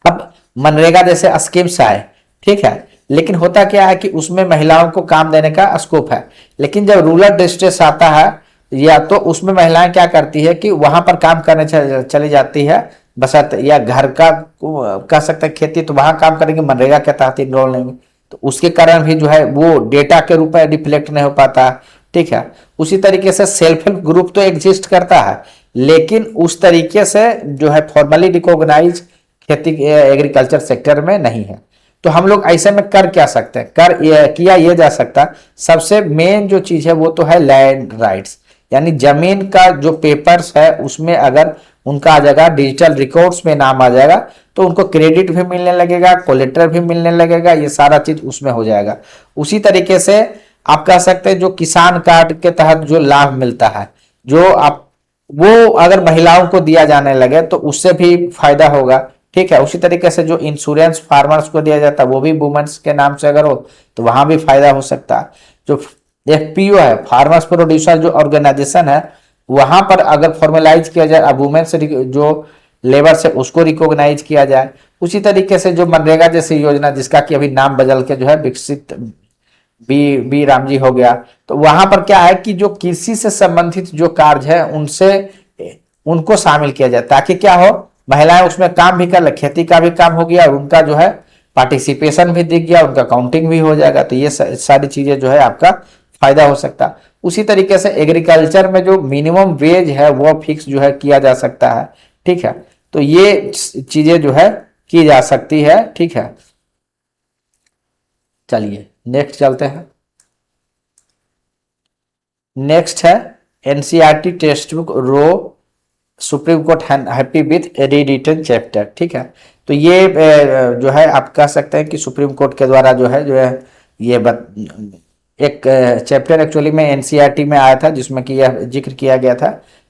अब मनरेगा जैसे स्कीम्स आए, ठीक है, लेकिन होता क्या है कि उसमें महिलाओं को काम देने का स्कोप है, लेकिन जब रूरल डिस्ट्रिक्ट आता है या तो उसमें महिलाएं क्या करती है कि वहां पर काम करने चली जाती है बसत, या घर का कह सकते हैं खेती तो वहां काम करेंगे मनरेगा के तहत इनरोल नहीं, तो उसके कारण भी जो है वो डेटा के रूप में रिफ्लेक्ट नहीं हो पाता। ठीक है, उसी तरीके से सेल्फ हेल्प ग्रुप तो एग्जिस्ट करता है, लेकिन उस तरीके से जो है फॉर्मली रिकॉग्नाइज खेती एग्रीकल्चर सेक्टर में नहीं है। तो हम लोग ऐसे में कर क्या सकते हैं, किया ये जा सकता, सबसे मेन जो चीज है वो तो है लैंड राइट्स, यानी जमीन का जो पेपर्स है उसमें अगर उनका आ जाएगा, डिजिटल रिकॉर्ड्स में नाम आ जाएगा, तो उनको क्रेडिट भी मिलने लगेगा, कोलेटर भी मिलने लगेगा, ये सारा चीज उसमें हो जाएगा। उसी तरीके से आप कह सकते हैं जो किसान कार्ड के तहत जो लाभ मिलता है, जो आप वो अगर महिलाओं को दिया जाने लगे तो उससे भी फायदा होगा, ठीक है। उसी तरीके से जो इंश्योरेंस फार्मर्स को दिया जाता है वो भी वुमेन्स के नाम से अगर हो तो वहां भी फायदा हो सकता है। जो एफपीओ है, फार्मर्स प्रोड्यूसर जो ऑर्गेनाइजेशन है, वहां पर अगर फॉर्मेलाइज किया जाए, अब वुमेन्स जो लेबर से उसको रिकॉग्नाइज किया जाए। उसी तरीके से जो मनरेगा जैसी योजना, जिसका कि अभी नाम बदल के जो है विकसित बी राम जी हो गया, तो वहां पर क्या है कि जो कृषि से संबंधित जो कार्य है उनसे उनको शामिल किया जाए, ताकि क्या हो, महिलाएं उसमें काम भी कर ले, खेती का भी काम हो गया और उनका जो है पार्टिसिपेशन भी दिख गया, उनका काउंटिंग भी हो जाएगा। तो ये सारी चीजें जो है आपका फायदा हो सकता। उसी तरीके से एग्रीकल्चर में जो मिनिमम वेज है वो फिक्स जो है किया जा सकता है, ठीक है। तो ये चीजें जो है की जा सकती है, ठीक है। चलिए नेक्स्ट चलते हैं। नेक्स्ट है NCERT textbook row supreme court happy with rewritten chapter, ठीक है। तो ये जो है आप कह सकते हैं कि सुप्रीम कोर्ट के द्वारा जो है ये एक चैप्टर एक्चुअली में एनसीईआरटी में आया था, जिसमें कि यह जिक्र किया गया था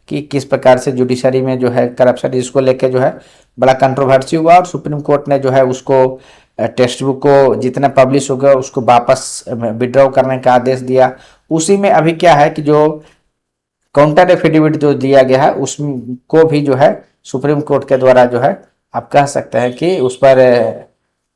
कि किस प्रकार से जुडिशरी में जो है करप्शन, इसको लेके जो है बड़ा कंट्रोवर्सी हुआ और सुप्रीम कोर्ट ने जो है उसको टेक्स्ट बुक को जितना पब्लिश हो गया उसको वापस विड्रॉ करने का आदेश दिया। उसी में अभी क्या है कि जो काउंटर एफिडेविट जो दिया गया है उसको भी जो है सुप्रीम कोर्ट के द्वारा जो है आप कह सकते हैं कि उस पर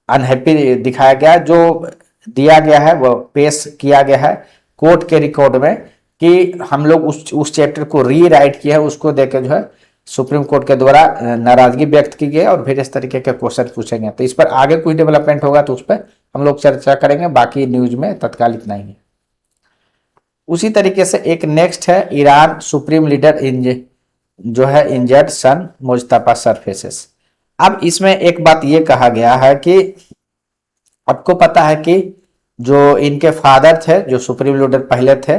अनहैप्पी दिखाया गया। जो दिया गया है वो पेश किया गया है कोर्ट के रिकॉर्ड में कि हम लोग उस चैप्टर को रीराइट किया है, उसको देकर जो है सुप्रीम कोर्ट के द्वारा नाराजगी व्यक्त की गई और फिर इस तरीके के क्वेश्चन पूछे गए। तो इस पर आगे कुछ डेवलपमेंट होगा तो उस पर हम लोग चर्चा करेंगे, बाकी न्यूज में तत्काल इतना ही है। उसी तरीके से एक नेक्स्ट है ईरान सुप्रीम लीडर जो है इंजर्ड सन मुस्तफा सरफेसेस। अब इसमें एक बात ये कहा गया है कि आपको पता है कि जो इनके फादर थे, जो सुप्रीम लीडर पहले थे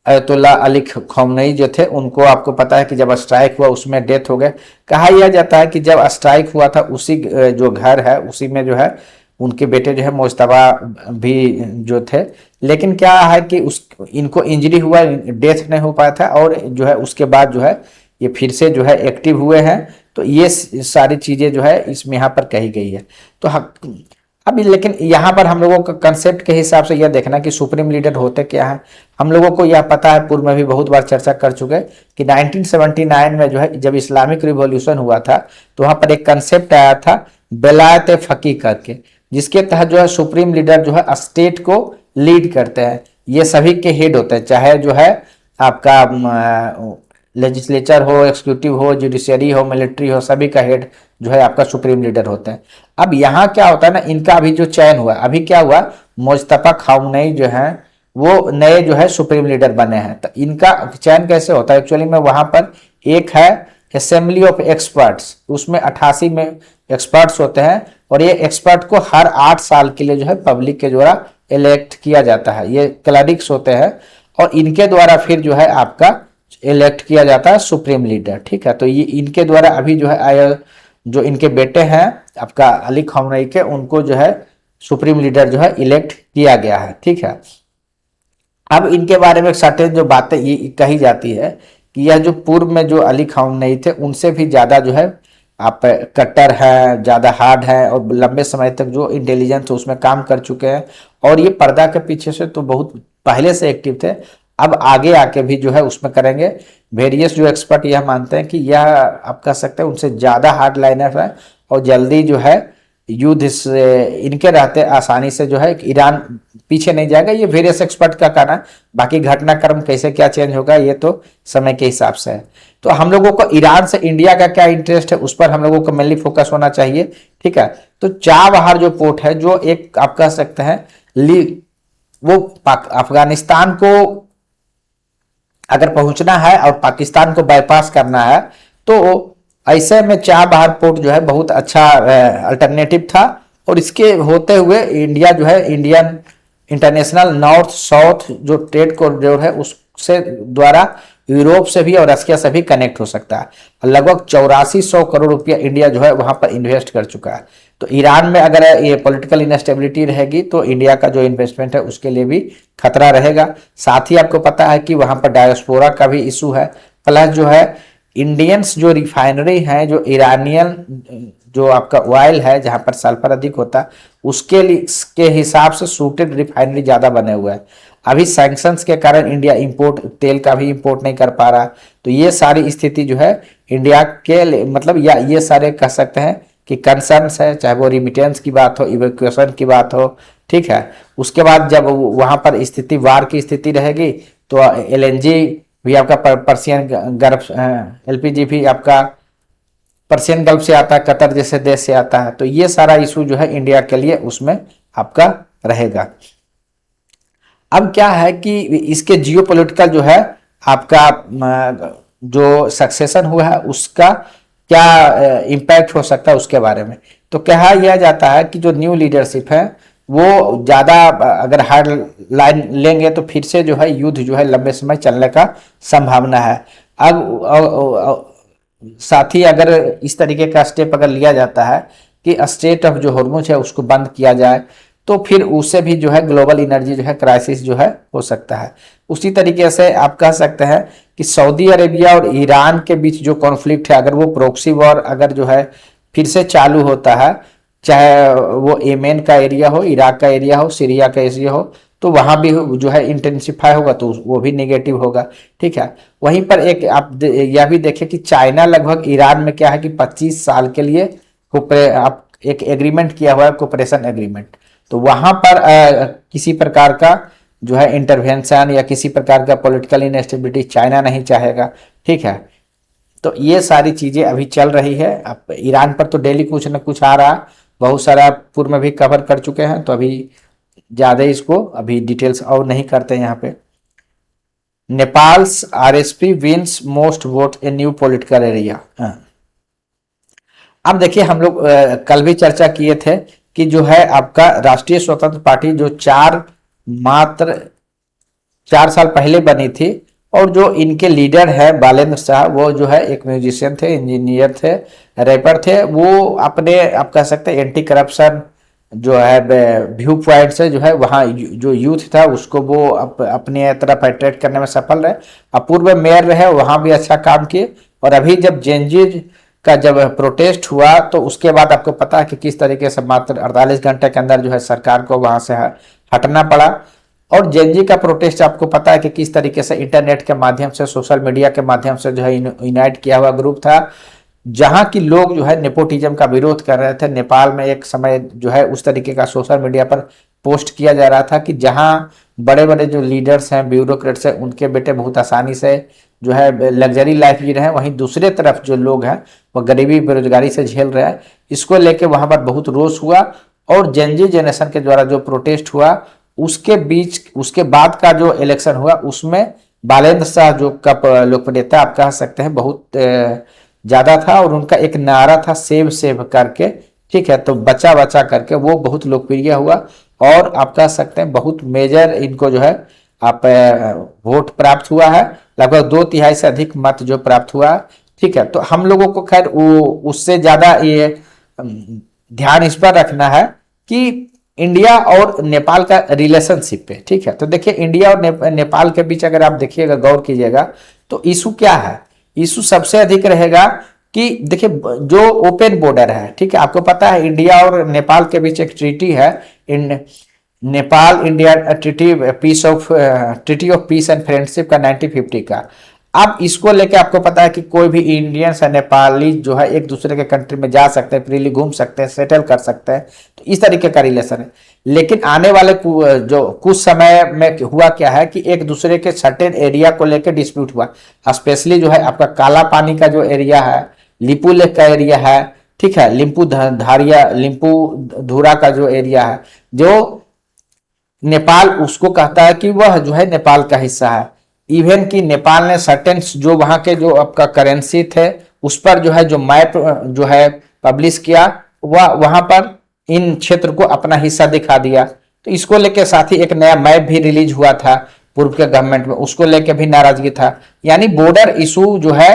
अयतुल्ला अली खौमनई जो थे, उनको आपको पता है कि जब स्ट्राइक हुआ उसमें डेथ हो गए। कहा यह जाता है कि जब स्ट्राइक हुआ था उसी जो घर है उसी में जो है उनके बेटे जो है मुस्तफा भी जो थे, लेकिन क्या है कि इनको इंजरी हुआ, डेथ नहीं हो पाया था और जो है उसके बाद जो है ये फिर से जो है एक्टिव हुए हैं। तो ये सारी चीजें जो है इसमें यहाँ पर कही गई है। तो अभी लेकिन यहाँ पर हम लोगों का कंसेप्ट के हिसाब से यह देखना कि सुप्रीम लीडर होते क्या है। हम लोगों को यह पता है, पूर्व में भी बहुत बार चर्चा कर चुके हैं कि 1979 में जो है जब इस्लामिक रिवॉल्यूशन हुआ था तो वहां पर एक कंसेप्ट आया था बेलायत फकीह करके, जिसके तहत जो है सुप्रीम लीडर जो है स्टेट को लीड करते हैं। ये सभी के हेड होते हैं, चाहे जो है आपका लेजिस्लेचर हो, एक्सिक्यूटिव हो, जुडिशरी हो, मिलिट्री हो, सभी का हेड जो है आपका सुप्रीम लीडर होते हैं। अब यहाँ क्या होता है ना, इनका अभी जो चयन हुआ, अभी क्या हुआ, मुस्तफा खौमनई जो है वो नए जो है सुप्रीम लीडर बने हैं। तो इनका चयन कैसे होता है एक्चुअली में, वहां पर एक है असेंबली ऑफ एक्सपर्ट्स, उसमें 88 में एक्सपर्ट्स होते हैं और ये एक्सपर्ट को हर 8 साल के लिए जो है पब्लिक के द्वारा इलेक्ट किया जाता है। ये क्लरिक्स होते हैं और इनके द्वारा फिर जो है आपका इलेक्ट किया जाता है सुप्रीम लीडर, ठीक है। तो ये इनके द्वारा अभी जो है जो इनके बेटे हैं आपका अली खौमनई के, उनको जो है सुप्रीम लीडर जो है इलेक्ट किया गया है, ठीक है। अब इनके बारे में सर्टेन जो बातें ये कही जाती है कि यह जो पूर्व में जो अली खौमनई थे उनसे भी ज्यादा जो है आप कट्टर है, ज्यादा हार्ड है और लंबे समय तक जो इंटेलिजेंस उसमें काम कर चुके हैं और ये पर्दा के पीछे से तो बहुत पहले से एक्टिव थे, अब आगे आके भी जो है उसमें करेंगे। वेरियस जो एक्सपर्ट यह मानते हैं कि यह आप कह सकते हैं उनसे ज्यादा हार्ड लाइनर है और जल्दी जो है युद्ध इनके रहते आसानी से जो है ईरान पीछे नहीं जाएगा। ये वेरियस एक्सपर्ट का कहना है, बाकी घटनाक्रम कैसे क्या चेंज होगा ये तो समय के हिसाब से है। तो हम लोगों को ईरान से इंडिया का क्या इंटरेस्ट है उस पर हम लोगों को मेनली फोकस होना चाहिए, ठीक है। तो चाबहार जो पोर्ट है, जो एक आप कह सकते हैं वो अफगानिस्तान को अगर पहुंचना है और पाकिस्तान को बाईपास करना है तो ऐसे में चाबहार पोर्ट जो है बहुत अच्छा अल्टरनेटिव था। और इसके होते हुए इंडिया जो है इंडियन इंटरनेशनल नॉर्थ साउथ जो ट्रेड कॉरिडोर है उससे द्वारा यूरोप से भी और रशिया से भी कनेक्ट हो सकता है। और लगभग 8400 करोड़ रुपया इंडिया जो है वहां पर इन्वेस्ट कर चुका है। तो ईरान में अगर ये पॉलिटिकल इनस्टेबिलिटी रहेगी तो इंडिया का जो इन्वेस्टमेंट है उसके लिए भी खतरा रहेगा। साथ ही आपको पता है कि वहां पर डायस्पोरा का भी इशू है। प्लस जो है इंडियंस जो रिफाइनरी है, जो ईरानियन जो आपका ऑयल है जहां पर सल्फर अधिक होता है उसके लिए के हिसाब से सूटेड रिफाइनरी ज्यादा बने हुए हैं। अभी सैंक्शंस के कारण इंडिया इंपोर्ट तेल का भी इंपोर्ट नहीं कर पा रहा। तो ये सारी स्थिति जो है इंडिया के मतलब या ये सारे कह सकते हैं कि कंसर्न्स है, चाहे वो रिमिटेंस की बात हो, इवैक्यूएशन की बात हो, ठीक है। उसके बाद जब वहां पर स्थिति वार की स्थिति रहेगी तो एलएनजी भी आपका पर्सियन गल्फ, एलपीजी भी आपका पर्सियन गल्फ से आता है, कतर जैसे देश से आता है। तो ये सारा इशू जो है इंडिया के लिए उसमें आपका रहेगा। अब क्या है कि इसके जियोपॉलिटिकल जो है आपका जो सक्सेशन हुआ है उसका क्या इम्पैक्ट हो सकता है उसके बारे में। तो कहा यह जाता है कि जो न्यू लीडरशिप है वो ज़्यादा अगर हार्ड लाइन लेंगे तो फिर से जो है युद्ध जो है लंबे समय चलने का संभावना है। अब साथ ही अगर इस तरीके का स्टेप अगर लिया जाता है कि स्टेट ऑफ जो हॉर्मुज है उसको बंद किया जाए तो फिर उससे भी जो है ग्लोबल एनर्जी जो है क्राइसिस जो है हो सकता है। उसी तरीके से आप कह सकते हैं कि सऊदी अरेबिया और ईरान के बीच जो कॉन्फ्लिक्ट है अगर वो प्रोक्सी वॉर अगर जो है फिर से चालू होता है, चाहे वो येमेन का एरिया हो, इराक का एरिया हो, सीरिया का एरिया हो, तो वहां भी जो है इंटेंसिफाई होगा तो वो भी नेगेटिव होगा, ठीक है। वहीं पर एक आप यह भी देखें कि चाइना लगभग ईरान में क्या है कि 25 साल के लिए आप एक एग्रीमेंट किया हुआ है, कोऑपरेशन एग्रीमेंट। तो वहां पर किसी प्रकार का जो है इंटरवेंशन या किसी प्रकार का पॉलिटिकल इनस्टेबिलिटी चाइना नहीं चाहेगा, ठीक है। तो ये सारी चीजें अभी चल रही है। अब ईरान पर तो डेली कुछ ना कुछ आ रहा, बहुत सारा पूर्व में भी कवर कर चुके हैं तो अभी ज्यादा इसको अभी डिटेल्स और नहीं करते यहाँ पे। Nepal's RSP wins most vote a new political area. अब देखिए हम लोग कल भी चर्चा किए थे कि जो है आपका राष्ट्रीय स्वतंत्र पार्टी जो मात्र 4 साल पहले बनी थी और जो इनके लीडर है बालेंद्र शाह वो जो है एक म्यूजिशियन थे, इंजीनियर थे, रैपर थे। वो अपने आप कह सकते हैं एंटी करप्शन जो है व्यू पॉइंट से जो है वहाँ जो यूथ था उसको वो अपने तरफ अट्रैक्ट करने में सफल रहे। अपूर्व मेयर रहे, वहाँ भी अच्छा काम किए। और अभी जब जेनजी का जब प्रोटेस्ट हुआ तो उसके बाद आपको पता है कि किस तरीके से मात्र 48 घंटे के अंदर जो है सरकार को वहां से हटना पड़ा। और जेनजी का प्रोटेस्ट आपको पता है कि किस तरीके से इंटरनेट के माध्यम से, सोशल मीडिया के माध्यम से जो है यूनाइट किया हुआ ग्रुप था, जहां की लोग जो है नेपोटिज्म का विरोध कर रहे थे। नेपाल में एक समय जो है उस तरीके का सोशल मीडिया पर पोस्ट किया जा रहा था कि जहां बड़े बड़े जो लीडर्स हैं, ब्यूरोक्रेट्स हैं, उनके बेटे बहुत आसानी से जो है लग्जरी लाइफ जी रहे हैं, वहीं दूसरे तरफ जो लोग हैं वो गरीबी बेरोजगारी से झेल रहे हैं। इसको लेके वहां पर बहुत रोष हुआ और जेनजी जनरेशन के द्वारा जो प्रोटेस्ट हुआ उसके बीच उसके बाद का जो इलेक्शन हुआ उसमें बालेंद्र शाह जो का लोकप्रियता आप कह सकते हैं बहुत ज्यादा था। और उनका एक नारा था सेव सेव करके, ठीक है। तो बचा बचा करके वो बहुत लोकप्रिय हुआ और आप कह सकते हैं बहुत मेजर इनको जो है आप वोट प्राप्त हुआ है, लगभग 2/3 से अधिक मत जो प्राप्त हुआ, ठीक है। तो हम लोगों को खैर उससे ज्यादा ये ध्यान इस पर रखना है कि इंडिया और नेपाल का रिलेशनशिप पे, ठीक है। तो देखिए इंडिया और नेपाल के बीच अगर आप देखिएगा, गौर कीजिएगा तो इशू क्या है। इशू सबसे अधिक रहेगा कि देखिए जो ओपन बॉर्डर है, ठीक है। आपको पता है इंडिया और नेपाल के बीच एक ट्रीटी है, Nepal India treaty of peace and friendship का 1950 का। अब इसको लेके आपको पता है कि कोई भी इंडियंस या नेपाली जो है एक दूसरे के कंट्री में जा सकते हैं, फ्रीली घूम सकते हैं, सेटल कर सकते हैं। तो इस तरीके का रिलेशन है। लेकिन आने वाले जो कुछ समय में हुआ क्या है कि एक दूसरे के सर्टेन एरिया को लेकर डिस्प्यूट हुआ, स्पेशली जो है आपका काला पानी का जो एरिया है, लिपू लेक का एरिया है, ठीक है, लिम्पू धूरा का जो एरिया है, जो नेपाल उसको कहता है कि वह जो है नेपाल का हिस्सा है। इवन कि नेपाल ने सर्टेन जो वहां के जो आपका करेंसी थे उस पर जो है जो मैप जो है पब्लिश किया, वह वहां पर इन क्षेत्र को अपना हिस्सा दिखा दिया। तो इसको लेकर साथ ही एक नया मैप भी रिलीज हुआ था पूर्व के गवर्नमेंट में, उसको लेकर भी नाराजगी था। यानी बॉर्डर इशू जो है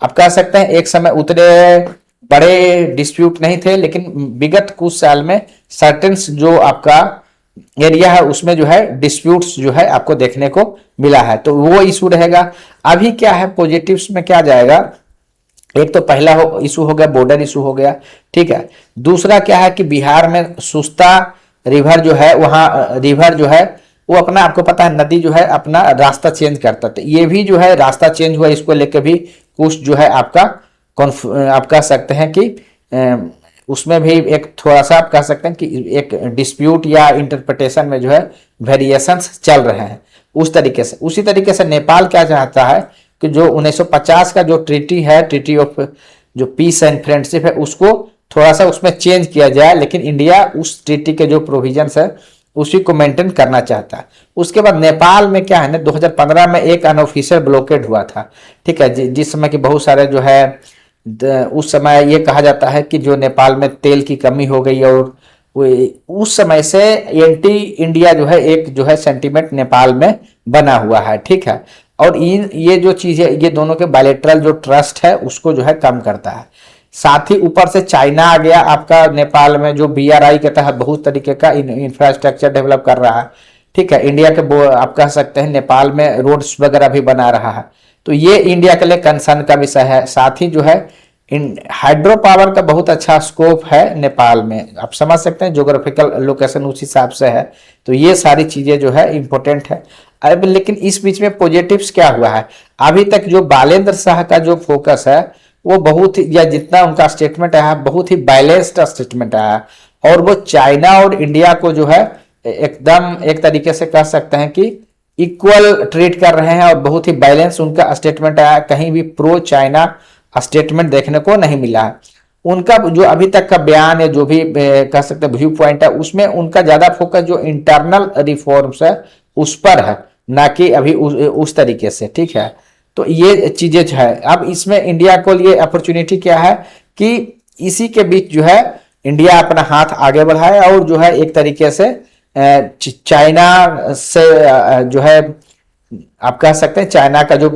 आप कह सकते हैं एक समय उतने बड़े डिस्प्यूट नहीं थे, लेकिन विगत कुछ साल में सर्टेन जो आपका एरिया है उसमें जो है डिस्प्यूट्स जो है आपको देखने को मिला है, तो वो इशू रहेगा। अभी क्या है पॉजिटिव्स में क्या जाएगा, एक तो पहला इशू हो गया, बॉर्डर इशू हो गया, ठीक है। दूसरा क्या है कि बिहार में सुस्ता रिवर जो है, वहां रिवर जो है वो अपना, आपको पता है नदी जो है अपना रास्ता चेंज करता है, ये भी जो है रास्ता चेंज हुआ, इसको लेकर भी कुछ जो है आपका आप कह सकते हैं कि उसमें भी एक थोड़ा सा आप कह सकते हैं कि एक डिस्प्यूट या इंटरप्रिटेशन में जो है वेरिएशंस चल रहे हैं उस तरीके से। उसी तरीके से नेपाल क्या चाहता है कि जो 1950 का जो ट्रीटी है, ट्रीटी ऑफ जो पीस एंड फ्रेंडशिप है, उसको थोड़ा सा उसमें चेंज किया जाए, लेकिन इंडिया उस ट्रीटी के जो प्रोविजंस है उसी को मेंटेन करना चाहता है। उसके बाद नेपाल में क्या है ना, 2015 में एक अनऑफिशियल ब्लॉकेड हुआ था, ठीक है, जिस समय की बहुत सारे जो है उस समय ये कहा जाता है कि जो नेपाल में तेल की कमी हो गई, और उस समय से एंटी इंडिया जो है एक जो है सेंटीमेंट नेपाल में बना हुआ है, ठीक है। और ये जो चीजें, ये दोनों के बायलैटरल जो ट्रस्ट है उसको जो है कम करता है। साथ ही ऊपर से चाइना आ गया आपका नेपाल में, जो BRI के तहत बहुत तरीके का इंफ्रास्ट्रक्चर डेवलप कर रहा है, ठीक है। इंडिया के आप कह सकते हैं नेपाल में रोड्स वगैरह भी बना रहा है, तो ये इंडिया के लिए कंसर्न का विषय है। साथ ही जो है हाइड्रो पावर का बहुत अच्छा स्कोप है नेपाल में, आप समझ सकते हैं ज्योग्राफिकल लोकेशन उस हिसाब से है, तो ये सारी चीजें जो है इंपॉर्टेंट है। अब लेकिन इस बीच में पॉजिटिव्स क्या हुआ है, अभी तक जो बालेंद्र शाह का जो फोकस है वो बहुत ही, या जितना उनका स्टेटमेंट आया बहुत ही बैलेंस्ड स्टेटमेंट आया, और वो चाइना और इंडिया को जो है एकदम एक तरीके से कह सकते हैं कि इक्वल ट्रीट कर रहे हैं, और बहुत ही बैलेंस उनका स्टेटमेंट आया, कहीं भी प्रो चाइना स्टेटमेंट देखने को नहीं मिला है। उनका जो अभी तक का बयान है, जो भी कह सकते हैं व्यू पॉइंट है, उसमें उनका ज्यादा फोकस जो इंटरनल रिफॉर्म्स है उस पर है, ना कि अभी उस तरीके से, ठीक है। तो ये चीजें जो है, अब इसमें इंडिया को लिए अपॉर्चुनिटी क्या है कि इसी के बीच जो है इंडिया अपना हाथ आगे बढ़ाए, और जो है एक तरीके से चाइना से जो है आप कह सकते हैं चाइना का जो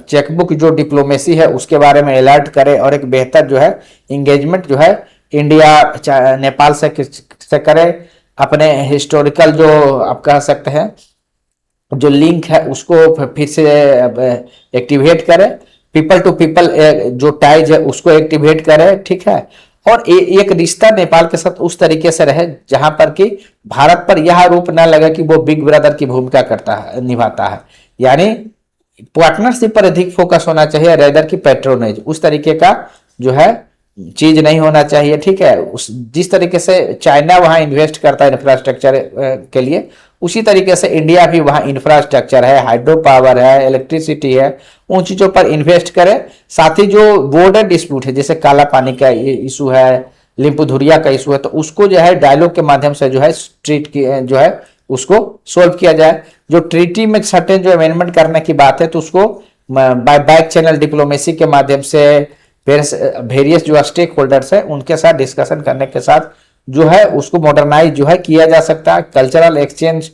चेकबुक जो डिप्लोमेसी है उसके बारे में अलर्ट करे, और एक बेहतर जो है इंगेजमेंट जो है इंडिया नेपाल से करे, अपने हिस्टोरिकल जो आप कह सकते हैं जो लिंक है उसको फिर से एक्टिवेट करे, पीपल टू पीपल जो टाइज है उसको एक्टिवेट करे, ठीक है। और एक रिश्ता नेपाल के साथ उस तरीके से रहे जहां पर कि भारत पर यह आरोप ना लगे कि वो बिग ब्रदर की भूमिका करता है, निभाता है, यानी पार्टनरशिप पर अधिक फोकस होना चाहिए रेदर की पैट्रोनेज, उस तरीके का जो है चीज नहीं होना चाहिए, ठीक है। जिस तरीके से चाइना वहां इन्वेस्ट करता है इंफ्रास्ट्रक्चर के लिए, उसी तरीके से इंडिया भी वहां इंफ्रास्ट्रक्चर है, हाइड्रो पावर है, इलेक्ट्रिसिटी है, उन चीजों पर इन्वेस्ट करे। साथ ही जो बॉर्डर डिस्प्यूट है, जैसे काला पानी का इशू है, लिम्पुधुरिया का इशू है, तो उसको जो है डायलॉग के माध्यम से जो है स्ट्रीट की जो है उसको सोल्व किया जाए। जो ट्रीटी में सर्टेन जो अमेंडमेंट करने की बात है, तो उसको बाय बैक चैनल डिप्लोमेसी के माध्यम से वेरियस जो स्टेक होल्डर्स है उनके साथ डिस्कशन करने के साथ जो है उसको मॉडर्नाइज जो है किया जा सकता है, कल्चरल एक्सचेंज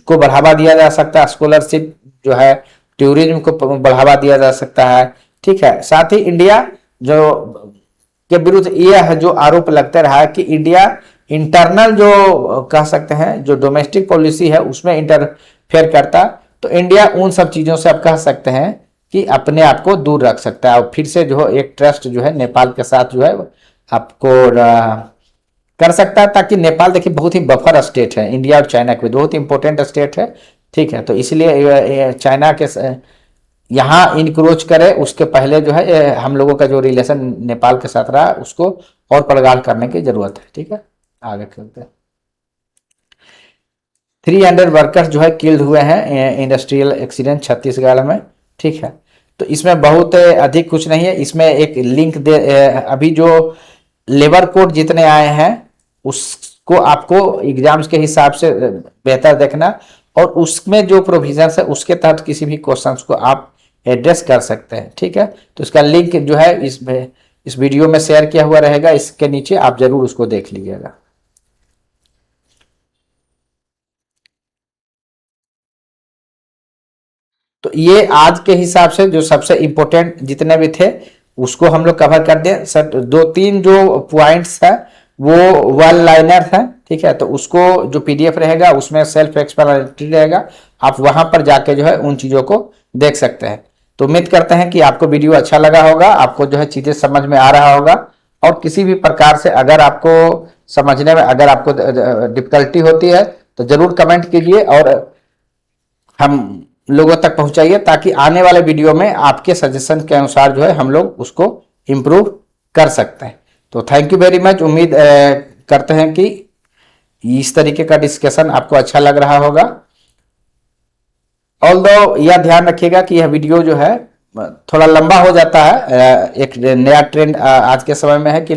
को बढ़ावा दिया जा सकता है, स्कॉलरशिप जो है टूरिज्म को बढ़ावा दिया जा सकता है, ठीक है। साथ ही इंडिया जो के विरुद्ध यह जो आरोप लगता रहा है कि इंडिया इंटरनल जो कह सकते हैं जो डोमेस्टिक पॉलिसी है उसमें इंटरफेयर करता, तो इंडिया उन सब चीजों से आप कह सकते हैं कि अपने आप को दूर रख सकता है, और फिर से जो एक ट्रस्ट जो है नेपाल के साथ जो है आपको कर सकता है, ताकि नेपाल देखिए बहुत ही बफर स्टेट है इंडिया और चाइना के, बहुत इंपॉर्टेंट स्टेट है, ठीक है। तो इसलिए चाइना के यहाँ इनक्रोच करे उसके पहले जो है हम लोगों का जो रिलेशन नेपाल के साथ रहा उसको और प्रगाढ़ करने की जरूरत है, ठीक है। आगे चलते हैं। 300 वर्कर्स जो है किल्ड हुए हैं इंडस्ट्रियल एक्सीडेंट छत्तीसगढ़ में, ठीक है। तो इसमें बहुत अधिक कुछ नहीं है, इसमें एक लिंक दे अभी जो लेबर कोड जितने आए हैं उसको आपको एग्जाम्स के हिसाब से बेहतर देखना, और उसमें जो प्रोविजन है उसके तहत किसी भी क्वेश्चंस को आप एड्रेस कर सकते हैं। ठीक है, तो इसका लिंक जो है इस वीडियो में शेयर किया हुआ रहेगा, इसके नीचे आप जरूर उसको देख लीजिएगा। तो ये आज के हिसाब से जो सबसे इम्पोर्टेंट जितने भी थे उसको हम लोग कवर कर दिए सर। दो तीन जो पॉइंट्स है वो वन लाइनर है, ठीक है, तो उसको जो पीडीएफ रहेगा उसमें सेल्फ एक्सप्लेनेटरी रहेगा, आप वहां पर जाके जो है उन चीजों को देख सकते हैं। तो उम्मीद करते हैं कि आपको वीडियो अच्छा लगा होगा, आपको जो है चीजें समझ में आ रहा होगा, और किसी भी प्रकार से अगर आपको समझने में अगर आपको डिफिकल्टी होती है तो जरूर कमेंट कीजिए और हम लोगों तक पहुंचाइए, ताकि आने वाले वीडियो में आपके सजेशन के अनुसार जो है हम लोग उसको इम्प्रूव कर सकते हैं। तो थैंक यू वेरी मच। उम्मीद करते हैं कि इस तरीके का डिस्कशन आपको अच्छा लग रहा होगा। ऑल्दो यह ध्यान रखिएगा कि यह वीडियो जो है थोड़ा लंबा हो जाता है। एक नया ट्रेंड आज के समय में है कि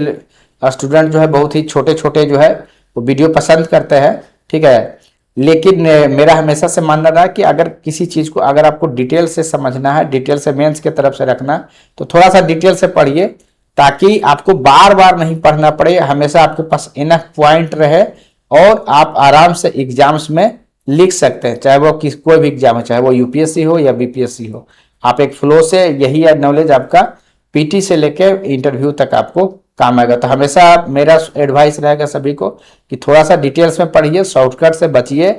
स्टूडेंट जो है बहुत ही छोटे छोटे जो है वो वीडियो पसंद करते हैं, ठीक है, लेकिन मेरा हमेशा से मानना रहा कि अगर किसी चीज़ को अगर आपको डिटेल से समझना है, डिटेल से मेंस के तरफ से रखना है, तो थोड़ा सा डिटेल से पढ़िए, ताकि आपको बार बार नहीं पढ़ना पड़े, हमेशा आपके पास इनफ पॉइंट रहे और आप आराम से एग्जाम्स में लिख सकते हैं, चाहे वो कोई भी एग्जाम हो, चाहे वो यूपीएससी हो या बीपीएससी हो। आप एक फ्लो से यही नॉलेज आपका पीटी से लेके इंटरव्यू तक आपको काम आएगा। तो हमेशा मेरा एडवाइस रहेगा सभी को कि थोड़ा सा डिटेल्स में पढ़िए, शॉर्टकट से बचिए।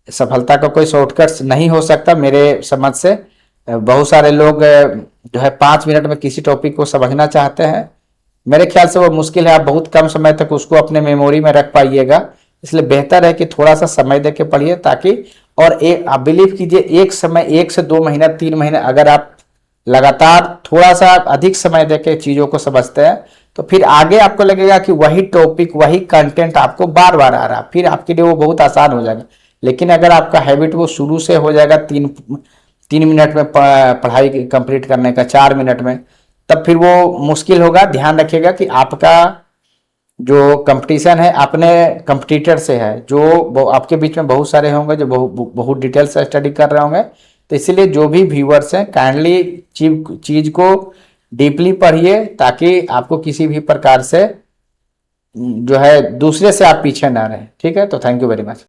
सफलता का कोई शॉर्टकट नहीं हो सकता मेरे समझ से। बहुत सारे लोग जो है 5 मिनट में किसी टॉपिक को समझना चाहते हैं, मेरे ख्याल से वो मुश्किल है, आप बहुत कम समय तक उसको अपने मेमोरी में रख पाइएगा। इसलिए बेहतर है कि थोड़ा सा समय दे के पढ़िए, ताकि और एक आप बिलीव कीजिए, एक समय 1 से 2 महीना 3 महीने अगर आप लगातार थोड़ा सा अधिक समय दे के चीज़ों को समझते हैं, तो फिर आगे आपको लगेगा कि वही टॉपिक वही कंटेंट आपको बार बार आ रहा, फिर आपके लिए वो बहुत आसान हो जाएगा। लेकिन अगर आपका हैबिट वो शुरू से हो जाएगा 3 मिनट में पढ़ाई कंप्लीट करने का, 4 मिनट में, तब फिर वो मुश्किल होगा। ध्यान रखिएगा कि आपका जो कंपटीशन है अपने कंपटीटर से है, जो आपके बीच में बहुत सारे होंगे जो बहुत डिटेल से स्टडी कर रहे होंगे। तो इसलिए जो भी व्यूअर्स हैं काइंडली चीज को डीपली पढ़िए, ताकि आपको किसी भी प्रकार से जो है दूसरे से आप पीछे ना रहें। ठीक है, तो थैंक यू वेरी मच।